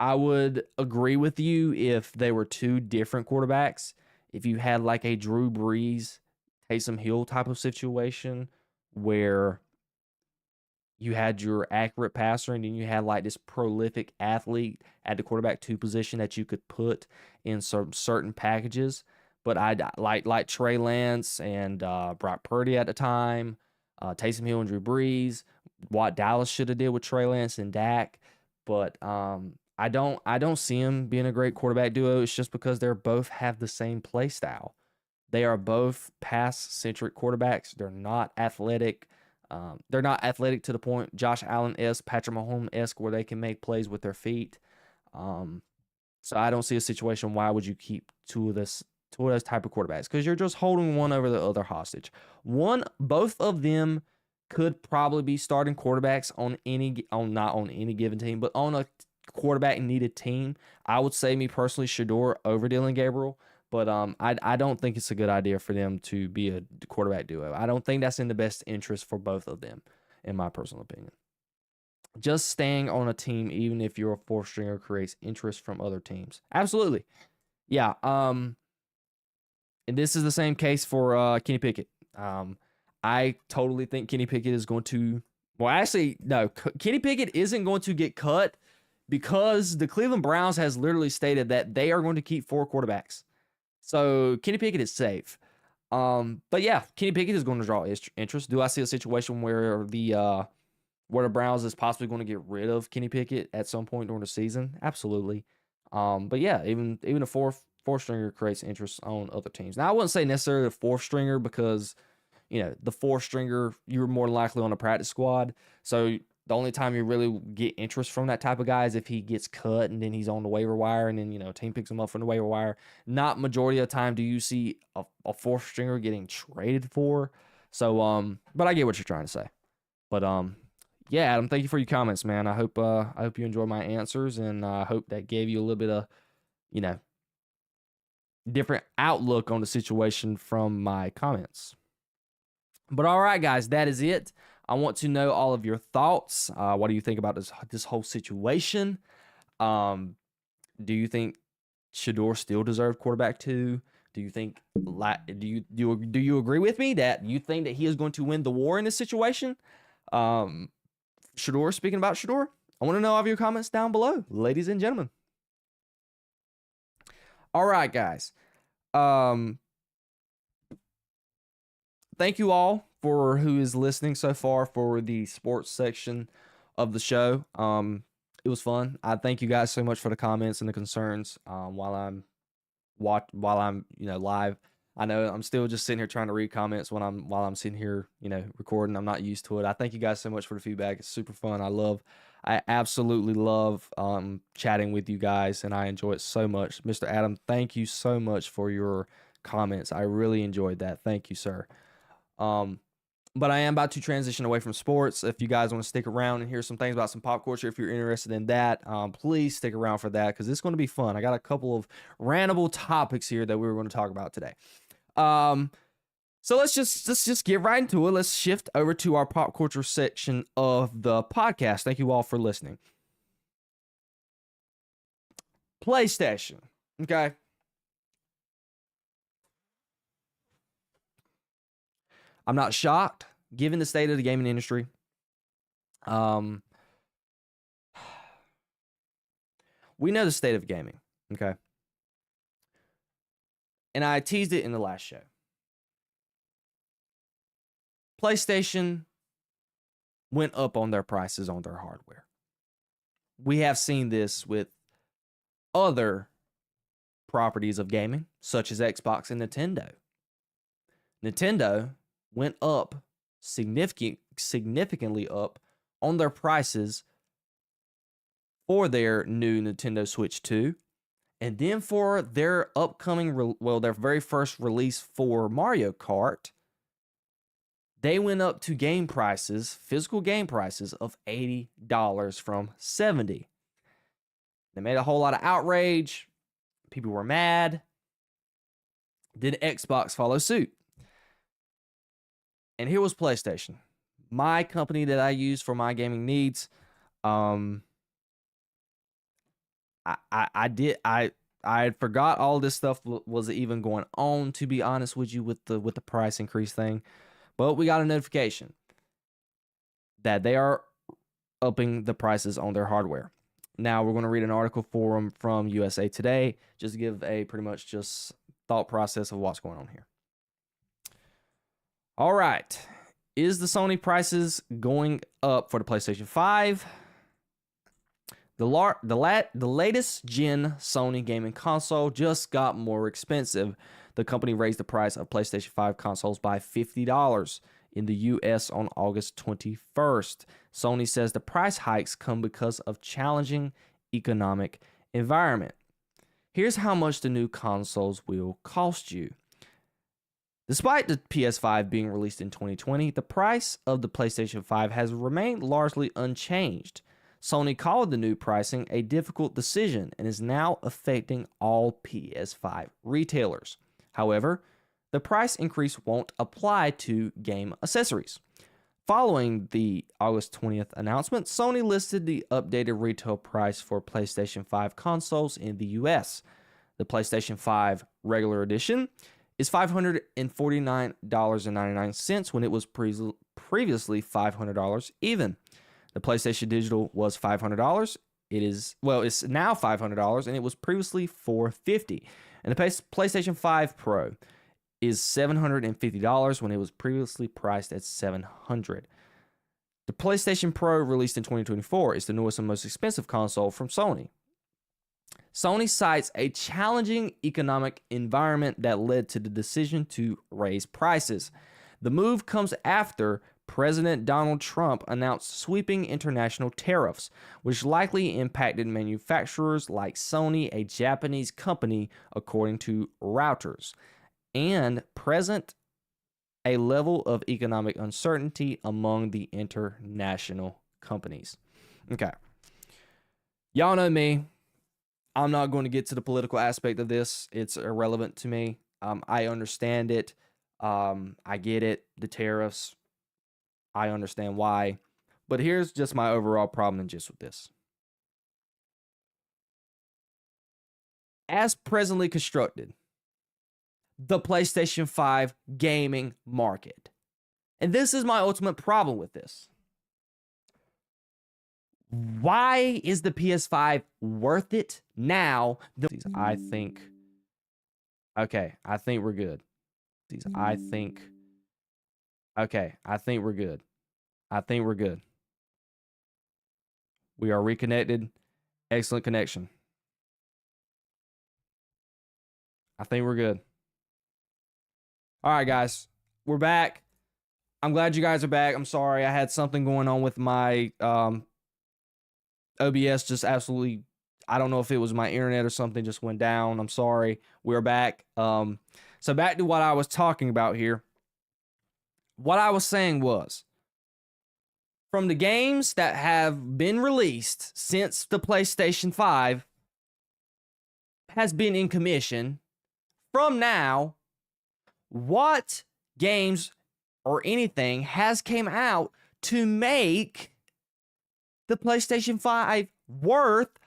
I would agree with you if they were two different quarterbacks. If you had like a Drew Brees, Taysom Hill type of situation where you had your accurate passer and then you had like this prolific athlete at the quarterback 2 position that you could put in some certain packages. But I like Trey Lance and Brock Purdy at the time, Taysom Hill and Drew Brees, what Dallas should have did with Trey Lance and Dak. But I don't see him being a great quarterback duo. It's just because they both have the same play style. They are both pass-centric quarterbacks. They're not athletic. They're not athletic to the point Josh Allen-esque, Patrick Mahomes-esque, where they can make plays with their feet. So I don't see a situation why would you keep two of those type of quarterbacks, because you're just holding one over the other hostage. Both of them could probably be starting quarterbacks not on any given team, but on a quarterback needed team. I would say, me personally, Shedeur over Dillion Gabriel. But I don't think it's a good idea for them to be a quarterback duo. I don't think that's in the best interest for both of them, in my personal opinion. Just staying on a team, even if you're a 4th stringer, creates interest from other teams. Absolutely. Yeah. And this is the same case for Kenny Pickett. I totally think Kenny Pickett is going to... Well, actually, no. Kenny Pickett isn't going to get cut because the Cleveland Browns has literally stated that they are going to keep 4 quarterbacks. So Kenny Pickett is safe. But yeah, Kenny Pickett is going to draw interest. Do I see a situation where the Browns is possibly going to get rid of Kenny Pickett at some point during the season? Absolutely. But yeah, even a fourth stringer creates interest on other teams. Now, I wouldn't say necessarily a 4th stringer because, the 4th stringer, you're more likely on a practice squad. So the only time you really get interest from that type of guy is if he gets cut and then he's on the waiver wire and then, a team picks him up from the waiver wire. Not majority of the time do you see a 4th stringer getting traded for. So, but I get what you're trying to say. But, yeah, Adam, thank you for your comments, man. I hope you enjoyed my answers, and I hope that gave you a little bit of, different outlook on the situation from my comments. But all right, guys, that is it. I want to know all of your thoughts. What do you think about this whole situation? Do you think Shedeur still deserved quarterback 2? Do you think do you agree with me that you think that he is going to win the war in this situation? Shedeur, speaking about Shedeur, I want to know all of your comments down below, ladies and gentlemen. All right, guys. Thank you all for who is listening so far for the sports section of the show. It was fun. I thank you guys so much for the comments and the concerns while I'm live. I know I'm still just sitting here trying to read comments while I'm sitting here, recording. I'm not used to it. I thank you guys so much for the feedback. It's super fun. I absolutely love chatting with you guys, and I enjoy it so much. Mr. Adam, thank you so much for your comments. I really enjoyed that. Thank you, sir. But I am about to transition away from sports. If you guys want to stick around and hear some things about some pop culture, if you're interested in that, please stick around for that because it's going to be fun. I got a couple of randable topics here that we were going to talk about today. So let's just get right into it. Let's shift over to our pop culture section of the podcast. Thank you all for listening. PlayStation. Okay. I'm not shocked, given the state of the gaming industry. We know the state of gaming, okay? And I teased it in the last show. PlayStation went up on their prices on their hardware. We have seen this with other properties of gaming, such as Xbox and Nintendo. Nintendo went up significantly up on their prices for their new Nintendo Switch 2, and then for their upcoming their very first release for Mario Kart, they went up to game prices, physical game prices of $80 from $70. They made a whole lot of outrage. People were mad. Did Xbox follow suit? And here was PlayStation, my company that I use for my gaming needs. I forgot all this stuff was even going on, to be honest with you, with the price increase thing. But we got a notification that they are upping the prices on their hardware. Now we're going to read an article from USA Today, just to give a pretty much just thought process of what's going on here. All right. Is the Sony prices going up for the PlayStation 5? The latest gen Sony gaming console just got more expensive. The company raised the price of PlayStation 5 consoles by $50 in the US on August 21st. Sony says the price hikes come because of challenging economic environment. Here's how much the new consoles will cost you. Despite the PS5 being released in 2020, the price of the PlayStation 5 has remained largely unchanged. Sony called the new pricing a difficult decision and is now affecting all PS5 retailers. However, the price increase won't apply to game accessories. Following the August 20th announcement, Sony listed the updated retail price for PlayStation 5 consoles in the US. The PlayStation 5 regular edition is $549.99 when it was previously $500 even. The PlayStation Digital was $500. It's now $500 and it was previously $450. And the PlayStation 5 Pro is $750 when it was previously priced at $700. The PlayStation Pro, released in 2024, is the newest and most expensive console from Sony. Sony cites a challenging economic environment that led to the decision to raise prices. The move comes after President Donald Trump announced sweeping international tariffs, which likely impacted manufacturers like Sony, a Japanese company, according to Reuters, and present a level of economic uncertainty among the international companies. Okay. Y'all know me. I'm not going to get to the political aspect of this. It's irrelevant to me. I understand it. I get it. The tariffs. I understand why. But here's just my overall problem and gist with this. As presently constructed, the PlayStation 5 gaming market. And this is my ultimate problem with this. Why is the PS5 worth it now? I think we're good. I think we're good. I think we're good. We are reconnected. Excellent connection. I think we're good. All right, guys. We're back. I'm glad you guys are back. I'm sorry. I had something going on with my OBS. Just absolutely, I don't know if it was my internet or something just went down. I'm sorry. We're back. So back to what I was talking about here. What I was saying was, from the games that have been released since the PlayStation 5 has been in commission, from now, what games or anything has came out to make the PlayStation 5 worth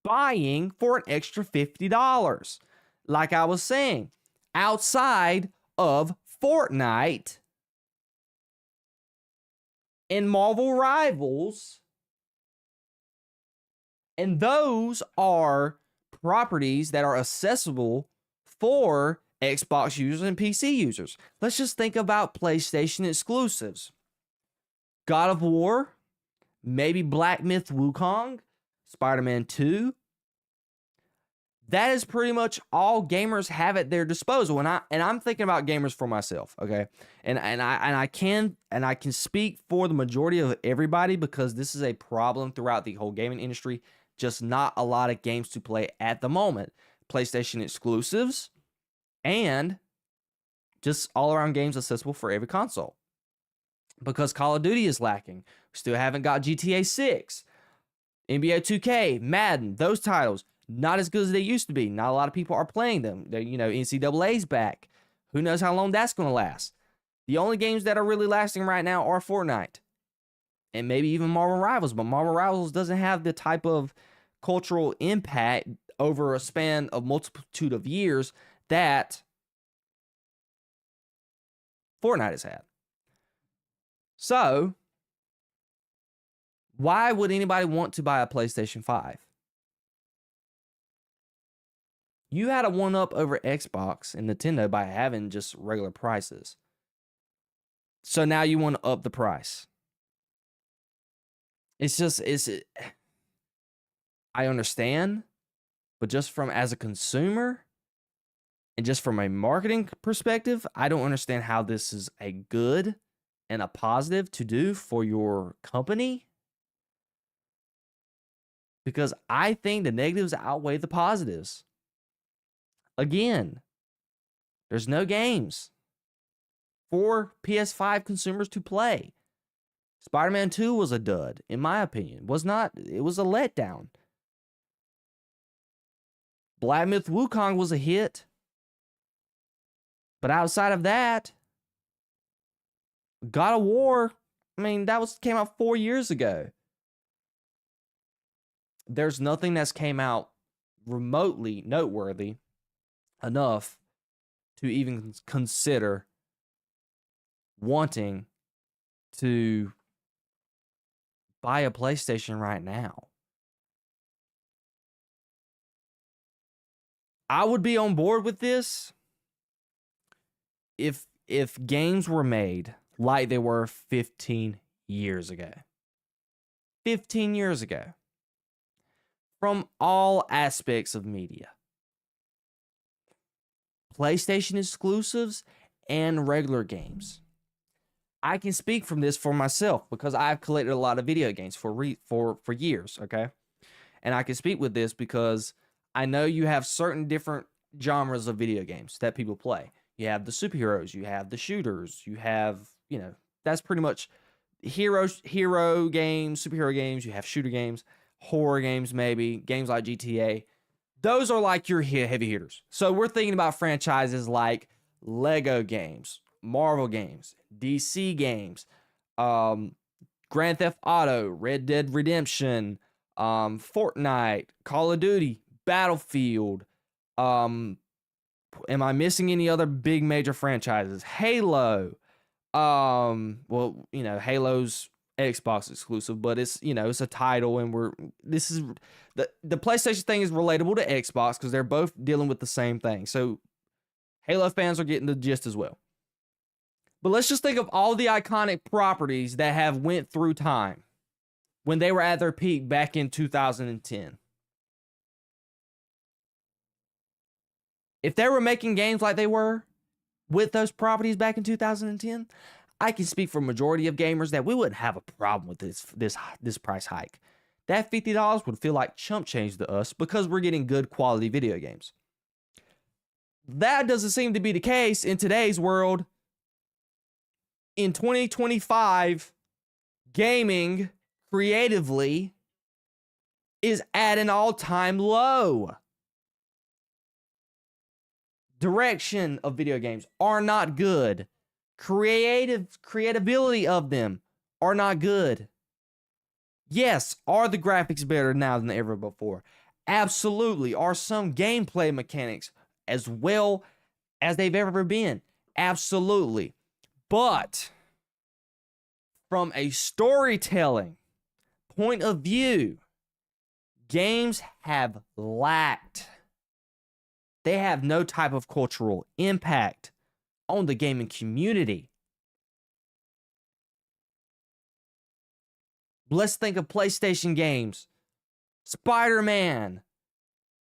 buying for an extra $50? Like I was saying, outside of Fortnite and Marvel Rivals, and those are properties that are accessible for Xbox users and PC users. Let's just think about PlayStation exclusives. God of War, maybe Black Myth Wukong, Spider-Man 2. That is pretty much all gamers have at their disposal. And I'm thinking about gamers for myself, okay? And I can speak for the majority of everybody, because this is a problem throughout the whole gaming industry. Just not a lot of games to play at the moment. PlayStation exclusives and just all around games accessible for every console. because Call of Duty is lacking. We still haven't got GTA 6, NBA 2K, Madden, those titles, not as good as they used to be. Not a lot of people are playing them. NCAA's back. Who knows how long that's going to last? The only games that are really lasting right now are Fortnite and maybe even Marvel Rivals, but Marvel Rivals doesn't have the type of cultural impact over a span of multitude of years that Fortnite has had. So, why would anybody want to buy a PlayStation 5? You had a one-up over Xbox and Nintendo by having just regular prices. So now you want to up the price. I understand, but just from as a consumer and just from a marketing perspective, I don't understand how this is a good and a positive to do for your company. Because I think the negatives outweigh the positives. Again, there's no games for PS5 consumers to play. Spider-Man 2 was a dud, in my opinion. It was a letdown. Black Myth Wukong was a hit. But outside of that, God of War, came out 4 years ago. There's nothing that's came out remotely noteworthy enough to even consider wanting to buy a PlayStation right now. I would be on board with this if games were made like they were 15 years ago. 15 years ago. From all aspects of media. PlayStation exclusives and regular games. I can speak from this for myself because I've collected a lot of video games for years, okay? And I can speak with this because I know you have certain different genres of video games that people play. You have the superheroes, you have the shooters, you have, that's pretty much hero games, superhero games, you have shooter games, horror games maybe, games like GTA. Those are like your heavy hitters. So we're thinking about franchises like Lego games, Marvel games, DC games, Grand Theft Auto, Red Dead Redemption, Fortnite, Call of Duty, Battlefield. Am I missing any other big major franchises? Halo. Halo's Xbox exclusive, but it's a title, and the PlayStation thing is relatable to Xbox because they're both dealing with the same thing. So Halo fans are getting the gist as well. But let's just think of all the iconic properties that have went through time when they were at their peak back in 2010. If they were making games like they were with those properties back in 2010, I can speak for a majority of gamers that we wouldn't have a problem with this price hike. That $50 would feel like chump change to us because we're getting good quality video games. That doesn't seem to be the case in today's world. In 2025, gaming creatively is at an all-time low. Direction of video games are not good. Creativity of them are not good. Yes, are the graphics better now than ever before? Absolutely. Are some gameplay mechanics as well as they've ever been? Absolutely. But from a storytelling point of view, games have lacked. They have no type of cultural impact on the gaming community. Let's think of PlayStation games. Spider-Man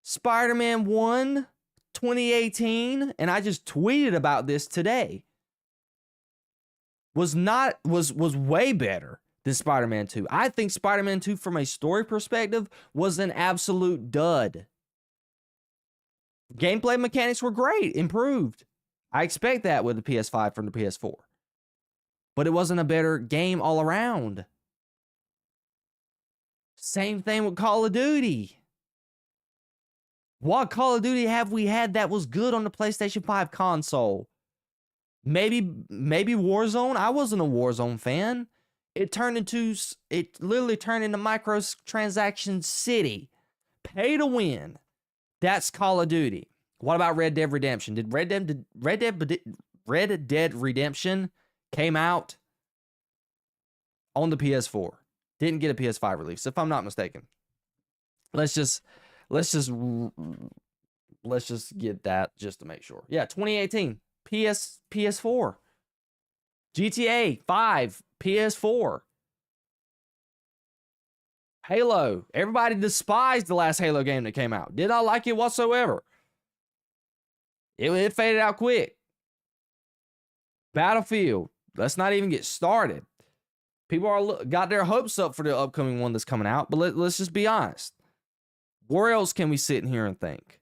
1, 2018, and I just tweeted about this today. Was way better than Spider-Man 2. I think Spider-Man 2 from a story perspective was an absolute dud. Gameplay mechanics were great, improved. I expect that with the PS5 from the PS4. but it wasn't a better game all around. Same thing with Call of Duty. What Call of Duty have we had that was good on the PlayStation 5 console? Maybe Warzone. I wasn't a Warzone fan. It literally turned into microtransaction city. Pay to win. That's Call of Duty. What about Red Dead Redemption? Did Red Dead Redemption came out on the PS4? Didn't get a PS5 release, if I'm not mistaken. Let's just get that just to make sure. Yeah, 2018 PS4. GTA 5 PS4. Halo. Everybody despised the last Halo game that came out. Did not like it whatsoever. It faded out quick. Battlefield. Let's not even get started. People got their hopes up for the upcoming one that's coming out, but let's just be honest. Where else can we sit in here and think?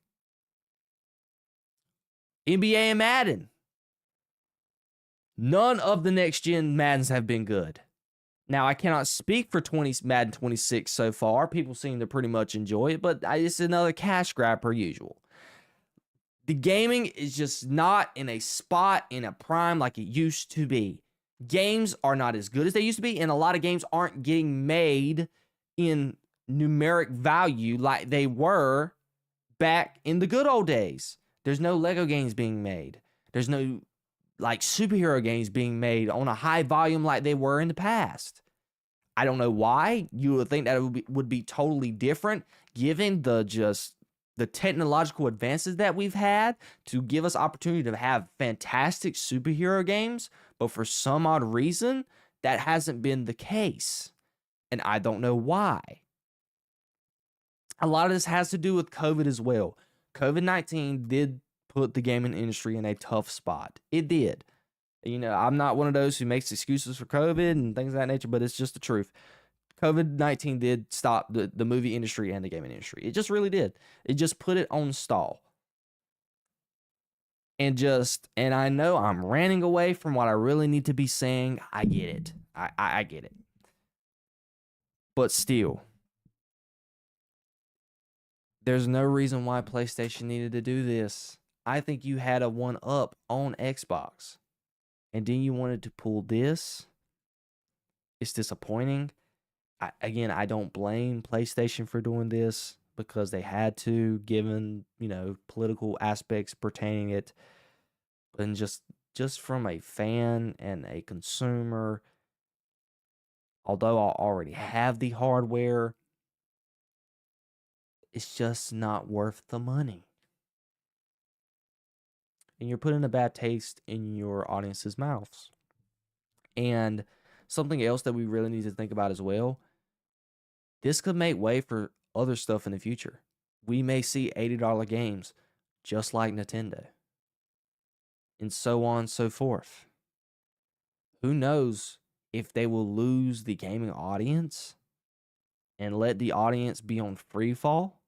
NBA and Madden. None of the next gen Maddens have been good. Now, I cannot speak for Madden 26 so far. People seem to pretty much enjoy it, but it's another cash grab per usual. The gaming is just not in a spot, in a prime like it used to be. Games are not as good as they used to be, and a lot of games aren't getting made in numeric value like they were back in the good old days. There's no Lego games being made. There's no like superhero games being made on a high volume like they were in the past. I don't know why. You would think that it would be totally different given the technological advances that we've had to give us opportunity to have fantastic superhero games, but for some odd reason, that hasn't been the case. And I don't know why. A lot of this has to do with COVID as well. COVID-19 did put the gaming industry in a tough spot. It did. You know, I'm not one of those who makes excuses for COVID and things of that nature, but it's just the truth. COVID-19 did stop the movie industry and the gaming industry. It just really did. It just put it on stall. And I know I'm ranting away from what I really need to be saying. I get it. I get it. But still, there's no reason why PlayStation needed to do this. I think you had a one-up on Xbox. And then you wanted to pull this. It's disappointing. I don't blame PlayStation for doing this because they had to, given, political aspects pertaining it. And just from a fan and a consumer, although I already have the hardware, it's just not worth the money. And you're putting a bad taste in your audience's mouths. And something else that we really need to think about as well, this could make way for other stuff in the future. We may see $80 games just like Nintendo. And so on and so forth. Who knows if they will lose the gaming audience and let the audience be on free fall?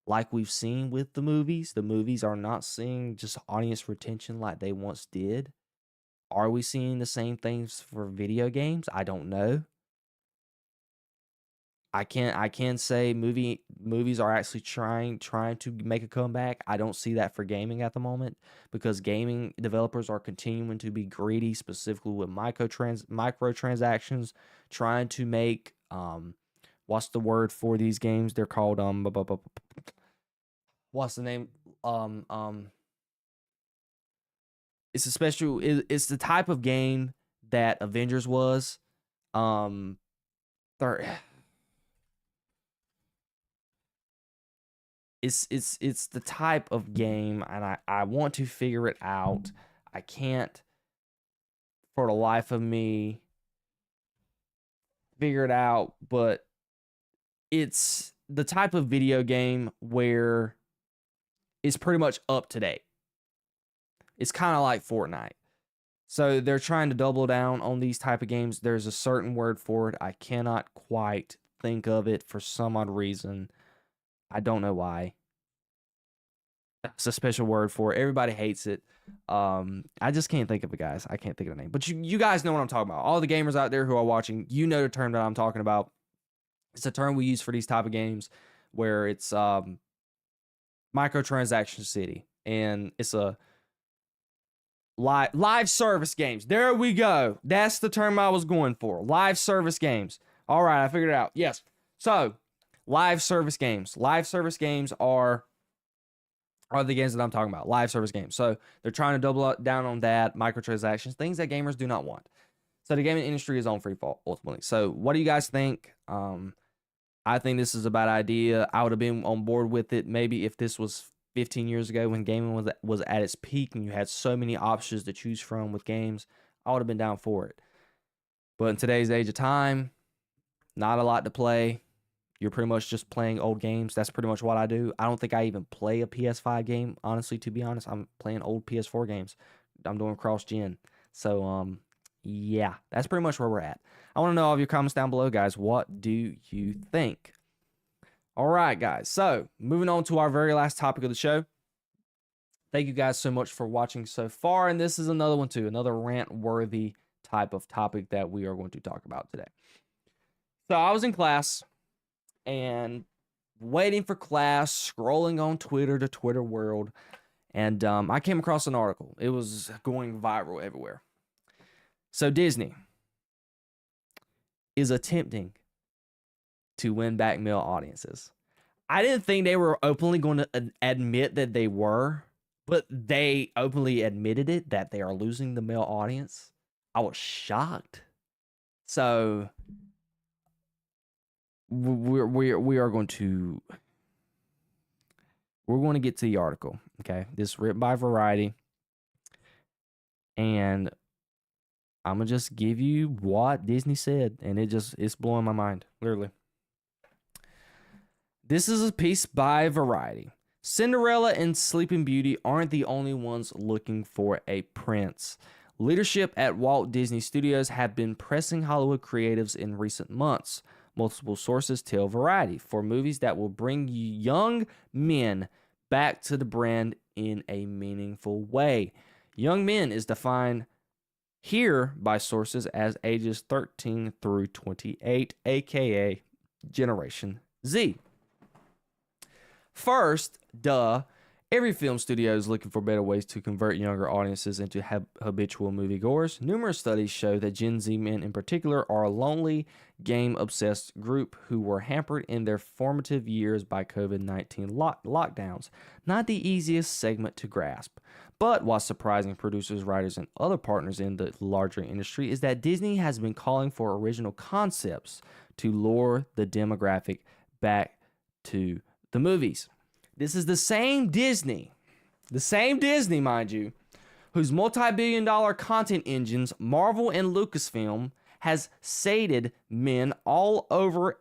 Like we've seen with the movies. The movies are not seeing just audience retention like they once did. Are we seeing the same things for video games? I don't know. I can't say movies are actually trying to make a comeback. I don't see that for gaming at the moment because gaming developers are continuing to be greedy, specifically with microtransactions, trying to make what's the word for these games? They're called what's the name? It's it's the type of game that Avengers was. It's the type of game, and I want to figure it out. I can't for the life of me figure it out, but it's the type of video game where it's pretty much up to date. It's kind of like Fortnite. So they're trying to double down on these type of games. There's a certain word for it. I cannot quite think of it for some odd reason. I don't know why. It's a special word for it. Everybody hates it. I just can't think of it, guys. I can't think of the name. But you guys know what I'm talking about. All the gamers out there who are watching, you know the term that I'm talking about. It's a term we use for these type of games where it's microtransaction city, and it's a live service games. There we go. That's the term I was going for. Live service games. All right, I figured it out. Yes. So, live service games. Live service games are the games that I'm talking about. Live service games. So, they're trying to double down on that, microtransactions, things that gamers do not want. So, the gaming industry is on free fall ultimately. So, what do you guys think? I think this is a bad idea. I would have been on board with it maybe if this was 15 years ago when gaming was at its peak and you had so many options to choose from with games. I would have been down for it. But in today's age of time, not a lot to play. You're pretty much just playing old games. That's pretty much what I do. I don't think I even play a PS5 game, honestly, to be honest. I'm playing old PS4 games. I'm doing cross-gen. So, yeah, that's pretty much where we're at. I want to know all of your comments down below, guys. What do you think? All right, guys. So, moving on to our very last topic of the show. Thank you guys so much for watching so far. And this is another one, too. Another rant-worthy type of topic that we are going to talk about today. So, I was in class and waiting for class, scrolling on Twitter, the Twitter world. And I came across an article. It was going viral everywhere. So, Disney is attempting to win back male audiences. I didn't think they were openly going to admit that they were, but they openly admitted it, that they are losing the male audience. I was shocked. So we are going to get to the article. Okay, this is written by Variety, and I'm gonna just give you what Disney said, and it's blowing my mind, literally. This is a piece by Variety. Cinderella and Sleeping Beauty aren't the only ones looking for a prince. Leadership at Walt Disney Studios have been pressing Hollywood creatives in recent months. Multiple sources tell Variety for movies that will bring young men back to the brand in a meaningful way. Young men is defined here by sources as ages 13 through 28, aka Generation Z. First, every film studio is looking for better ways to convert younger audiences into habitual moviegoers. Numerous studies show that Gen Z men in particular are a lonely, game-obsessed group who were hampered in their formative years by COVID-19 lockdowns. Not the easiest segment to grasp. But what's surprising producers, writers, and other partners in the larger industry is that Disney has been calling for original concepts to lure the demographic back to the movies. This is the same Disney, mind you, whose multi-billion-dollar content engines, Marvel and Lucasfilm, has sated men all over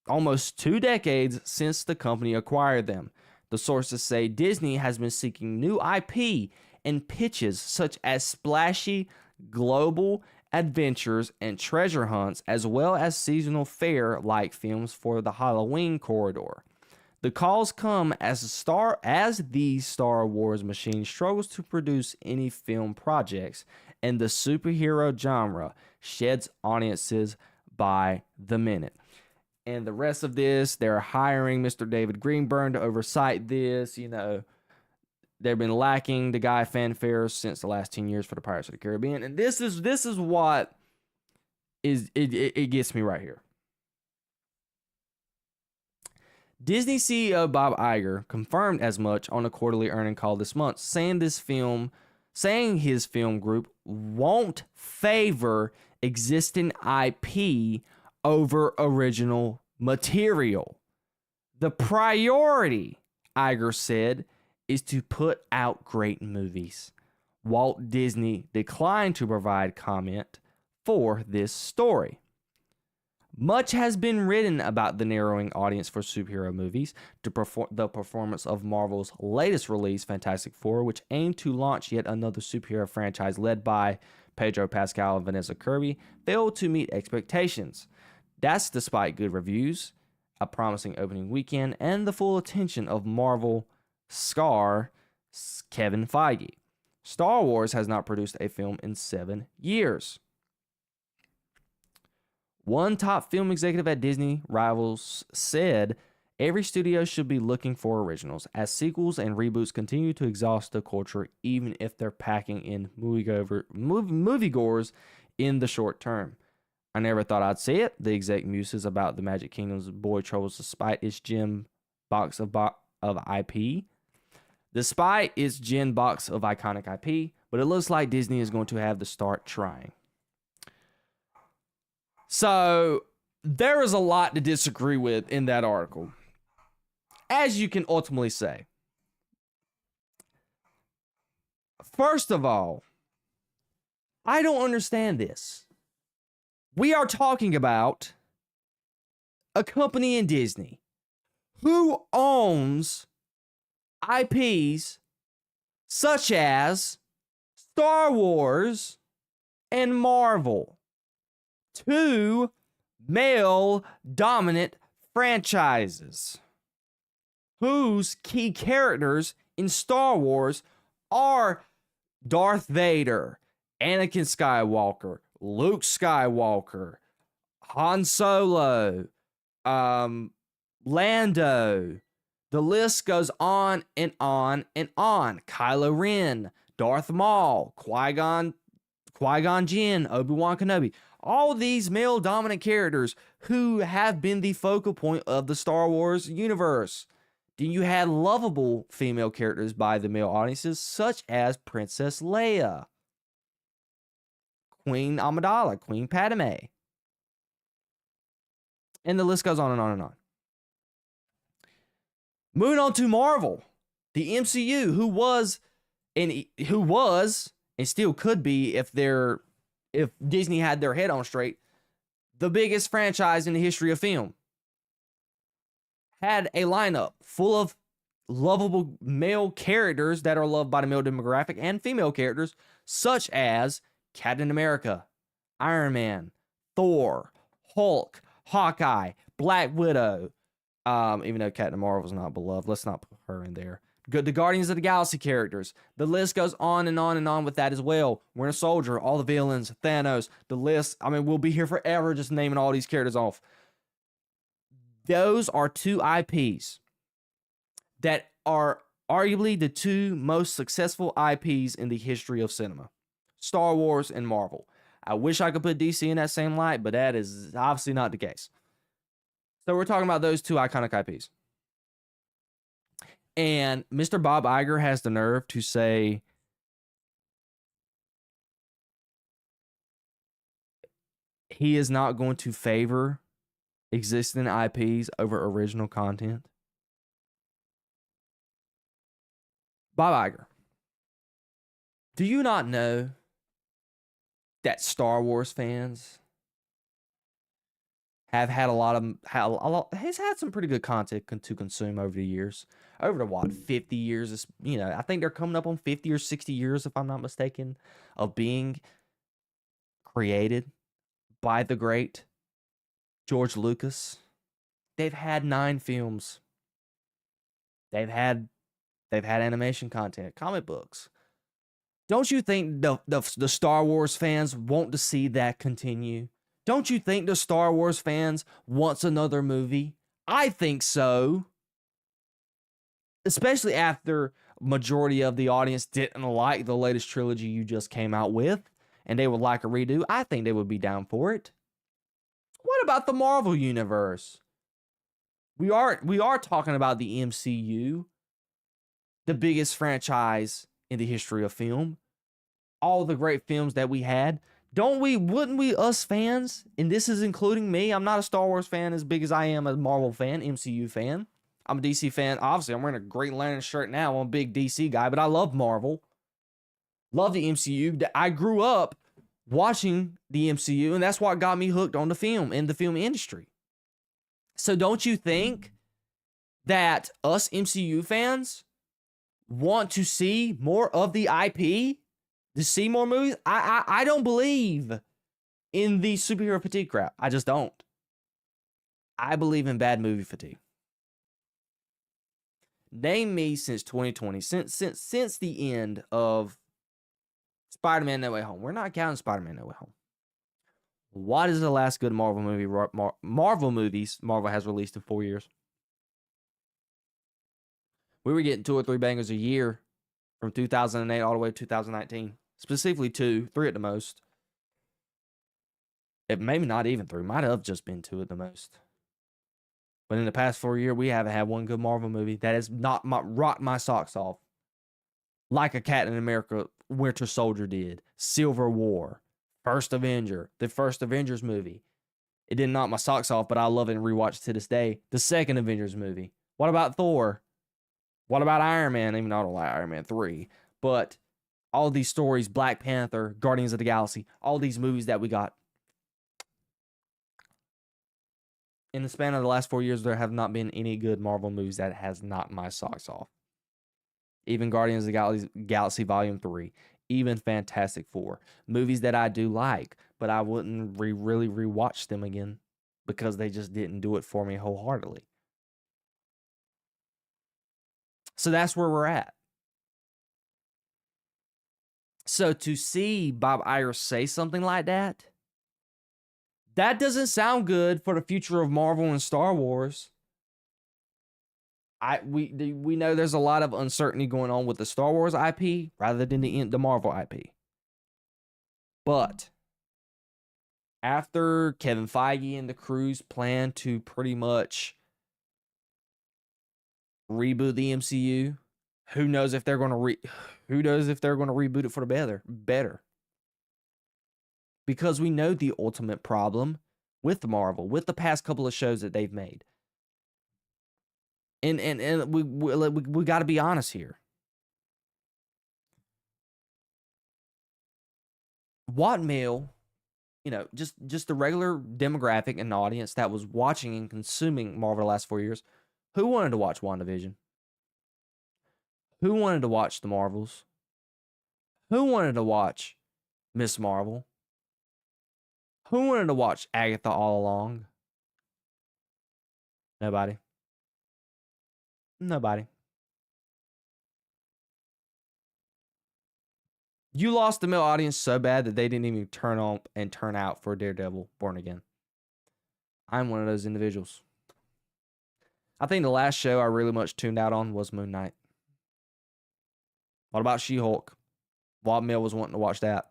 almost 2 decades since the company acquired them. The sources say Disney has been seeking new IP and pitches such as splashy global adventures and treasure hunts, as well as seasonal fare-like films for the Halloween corridor. The calls come as the Star Wars machine struggles to produce any film projects, and the superhero genre sheds audiences by the minute. And the rest of this, they're hiring Mr. David Greenburn to oversight this. You know, they've been lacking the guy fanfare since the last 10 years for the Pirates of the Caribbean. And this is what it gets me right here. Disney CEO Bob Iger confirmed as much on a quarterly earnings call this month, saying his film group won't favor existing IP over original material. The priority, Iger said, is to put out great movies. Walt Disney declined to provide comment for this story. Much has been written about the narrowing audience for superhero movies. The performance of Marvel's latest release, Fantastic Four, which aimed to launch yet another superhero franchise led by Pedro Pascal and Vanessa Kirby, failed to meet expectations. That's despite good reviews, a promising opening weekend, and the full attention of Marvel star Kevin Feige. Star Wars has not produced a film in 7 years. One top film executive at Disney Rivals said every studio should be looking for originals, as sequels and reboots continue to exhaust the culture, even if they're packing in moviegoers in the short term. I never thought I'd say it. The exec muses about the Magic Kingdom's boy troubles despite its gem box of IP. Despite its gem box of iconic IP, but it looks like Disney is going to have to start trying. So there is a lot to disagree with in that article, as you can ultimately say. First of all, I don't understand this. We are talking about a company in Disney who owns IPs such as Star Wars and Marvel. 2 male-dominant franchises whose key characters in Star Wars are Darth Vader, Anakin Skywalker, Luke Skywalker, Han Solo, Lando. The list goes on and on and on. Kylo Ren, Darth Maul, Qui-Gon Jinn, Obi-Wan Kenobi. All these male-dominant characters who have been the focal point of the Star Wars universe. Then you had lovable female characters by the male audiences, such as Princess Leia, Queen Amidala, Queen Padme. And the list goes on and on and on. Moving on to Marvel, the MCU, who was and still could be if Disney had their head on straight, the biggest franchise in the history of film. Had a lineup full of lovable male characters that are loved by the male demographic and female characters such as Captain America, Iron Man, Thor, Hulk, Hawkeye, Black Widow. Even though Captain Marvel's not beloved, let's not put her in there. The Guardians of the Galaxy characters. The list goes on and on and on with that as well. Winter Soldier, all the villains, Thanos, the list. I mean, we'll be here forever just naming all these characters off. Those are 2 IPs that are arguably the 2 most successful IPs in the history of cinema. Star Wars and Marvel. I wish I could put DC in that same light, but that is obviously not the case. So we're talking about those 2 iconic IPs. And Mr. Bob Iger has the nerve to say he is not going to favor existing IPs over original content. Bob Iger, do you not know that Star Wars fans have had has had some pretty good content to consume over the years. Over the 50 years, I think they're coming up on 50 or 60 years, if I'm not mistaken, of being created by the great George Lucas. They've had 9 films. They've had animation content, comic books. Don't you think the Star Wars fans want to see that continue? Don't you think the Star Wars fans wants another movie? I think so. Especially after majority of the audience didn't like the latest trilogy you just came out with, and they would like a redo. I think they would be down for it. What about the Marvel Universe? We are talking about the MCU, the biggest franchise in the history of film. All the great films that we had. Wouldn't we, us fans, and this is including me, I'm not a Star Wars fan as big as I am a Marvel fan, MCU fan. I'm a DC fan. Obviously, I'm wearing a Green Lantern shirt now. I'm a big DC guy, but I love Marvel. Love the MCU. I grew up watching the MCU, and that's what got me hooked on the film and the film industry. So don't you think that us MCU fans want to see more of the IP? To see more movies? I don't believe in the superhero fatigue crap. I just don't. I believe in bad movie fatigue. Name me since 2020, since the end of Spider-Man No Way Home. We're not counting Spider-Man No Way Home. What is the last good Marvel movie? Marvel movies Marvel has released in 4 years. We were getting 2 or 3 bangers a year from 2008 all the way to 2019. Specifically 2, 3 at the most. It maybe not even 3. Might have just been 2 at the most. But in the past 4 years, we haven't had one good Marvel movie that has not rocked my socks off. Like a Captain America Winter Soldier did. Civil War. First Avenger. The first Avengers movie. It didn't knock my socks off, but I love it and rewatch it to this day. The second Avengers movie. What about Thor? What about Iron Man? Even though I don't like Iron Man 3. But all these stories, Black Panther, Guardians of the Galaxy, all these movies that we got. In the span of the last 4 years, there have not been any good Marvel movies that has knocked my socks off. Even Guardians of the Galaxy Volume 3. Even Fantastic Four. Movies that I do like, but I wouldn't really rewatch them again because they just didn't do it for me wholeheartedly. So that's where we're at. So to see Bob Iger say something like that, that doesn't sound good for the future of Marvel and Star Wars. We know there's a lot of uncertainty going on with the Star Wars IP rather than the Marvel IP. But after Kevin Feige and the crews plan to pretty much reboot the MCU, who knows if they're going to reboot it for the better. Because we know the ultimate problem with Marvel, with the past couple of shows that they've made. And we got to be honest here. What male, just the regular demographic and audience that was watching and consuming Marvel the last 4 years, who wanted to watch WandaVision? Who wanted to watch the Marvels? Who wanted to watch Miss Marvel? Who wanted to watch Agatha all along? Nobody. You lost the male audience so bad that they didn't even turn on and turn out for Daredevil Born Again. I'm one of those individuals. I think the last show I really much tuned out on was Moon Knight. What about She-Hulk? What male was wanting to watch that?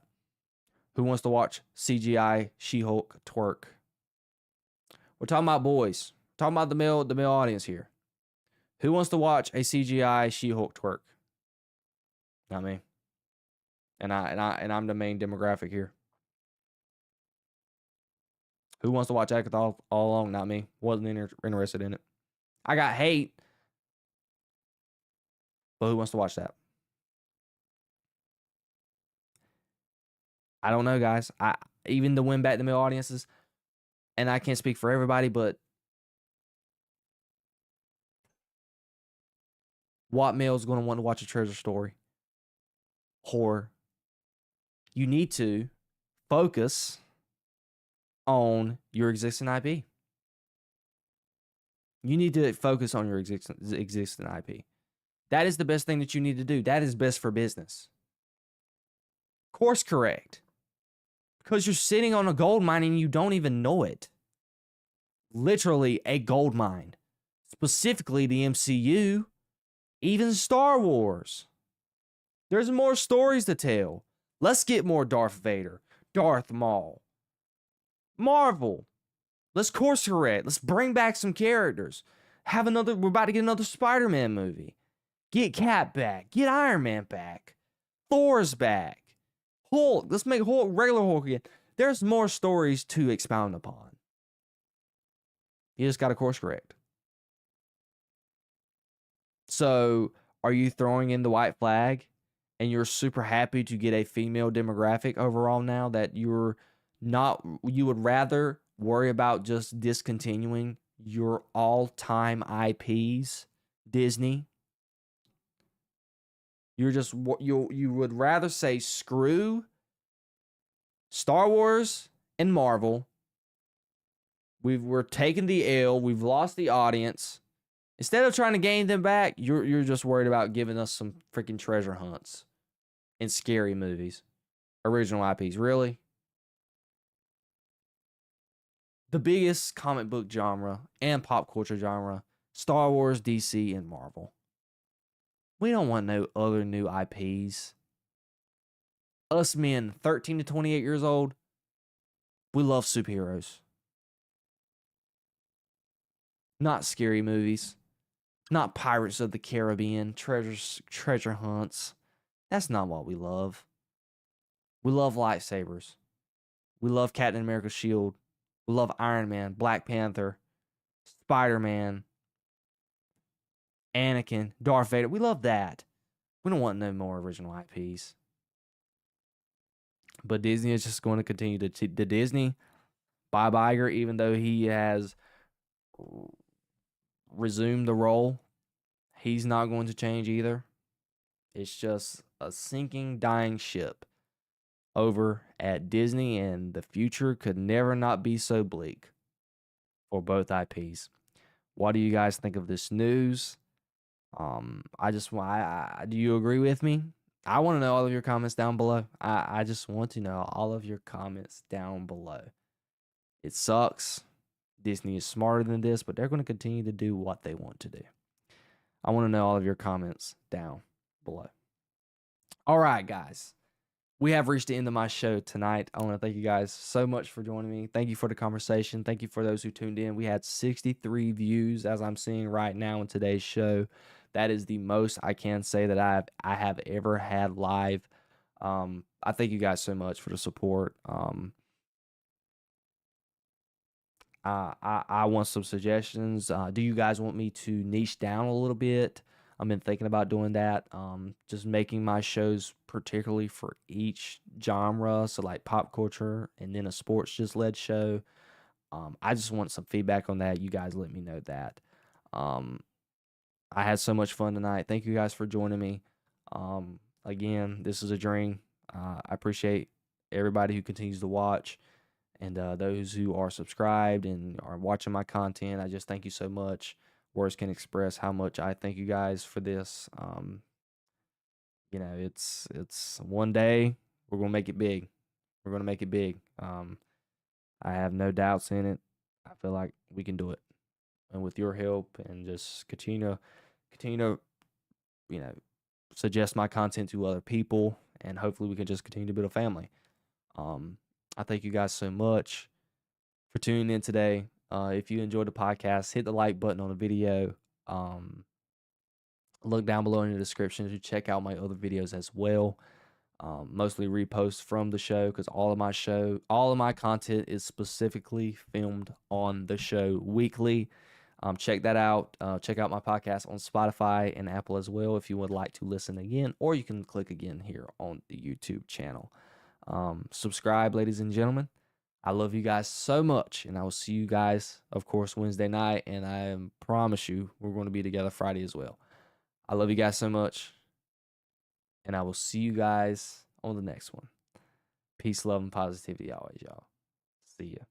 Who wants to watch CGI She-Hulk twerk? We're talking about boys. We're talking about the male audience here. Who wants to watch a CGI She-Hulk twerk? Not me. And I'm the main demographic here. Who wants to watch Agatha all along? Not me. Wasn't interested in it. I got hate. But who wants to watch that? I don't know, guys. Even to win back the male audiences, and I can't speak for everybody, but what male is going to want to watch a treasure story? Horror. You need to focus on your existing IP. You need to focus on your existing IP. That is the best thing that you need to do. That is best for business. Course correct. Because you're sitting on a gold mine and you don't even know it. Literally a gold mine. Specifically the MCU. Even Star Wars. There's more stories to tell. Let's get more Darth Vader. Darth Maul. Marvel. Let's course correct. Let's bring back some characters. We're about to get another Spider-Man movie. Get Cap back. Get Iron Man back. Thor's back. Hulk. Let's make Hulk regular Hulk again. There's more stories to expound upon. You just got to course correct. So, are you throwing in the white flag and you're super happy to get a female demographic overall now that you would rather worry about just discontinuing your all-time IPs, Disney? You would rather say screw Star Wars and Marvel. We're taking the L. We've lost the audience. Instead of trying to gain them back, you're just worried about giving us some freaking treasure hunts and scary movies. original IPs. Really? The biggest comic book genre and pop culture genre, Star Wars, DC, and Marvel. We don't want no other new IPs. Us men, 13 to 28 years old, we love superheroes. Not scary movies. Not Pirates of the Caribbean, treasure hunts. That's not what we love. We love lightsabers. We love Captain America's shield. We love Iron Man, Black Panther, Spider-Man, Anakin, Darth Vader. We love that. We don't want no more original IPs. But Disney is just going to continue to Disney. Bob Iger, even though he has resumed the role, he's not going to change either. It's just a sinking, dying ship over at Disney, and the future could never not be so bleak for both IPs. What do you guys think of this news? Do you agree with me? I want to know all of your comments down below. I just want to know all of your comments down below. It sucks. Disney is smarter than this, but they're going to continue to do what they want to do. I want to know all of your comments down below. All right, guys. We have reached the end of my show tonight. I want to thank you guys so much for joining me. Thank you for the conversation. Thank you for those who tuned in. We had 63 views as I'm seeing right now in today's show. That is the most I can say that I have ever had live. I thank you guys so much for the support. I want some suggestions. Do you guys want me to niche down a little bit? I've been thinking about doing that. Just making my shows particularly for each genre. So like pop culture and then a sports just led show. I just want some feedback on that. You guys let me know that. I had so much fun tonight. Thank you guys for joining me. Again, this is a dream. I appreciate everybody who continues to watch. And those who are subscribed and are watching my content, I just thank you so much. Words can express how much I thank you guys for this. It's one day we're gonna make it big. We're gonna make it big. I have no doubts in it. I feel like we can do it, and with your help and just continue to suggest my content to other people, and hopefully we can just continue to build a family. I thank you guys so much for tuning in today. If you enjoyed the podcast, hit the like button on the video. Look down below in the description to check out my other videos as well. Mostly reposts from the show because all of my content is specifically filmed on the show weekly. Check that out. Check out my podcast on Spotify and Apple as well if you would like to listen again, or you can click again here on the YouTube channel. Subscribe, ladies and gentlemen. I love you guys so much, and I will see you guys, of course, Wednesday night, and I promise you we're going to be together Friday as well. I love you guys so much, and I will see you guys on the next one. Peace, love, and positivity always, y'all. See ya.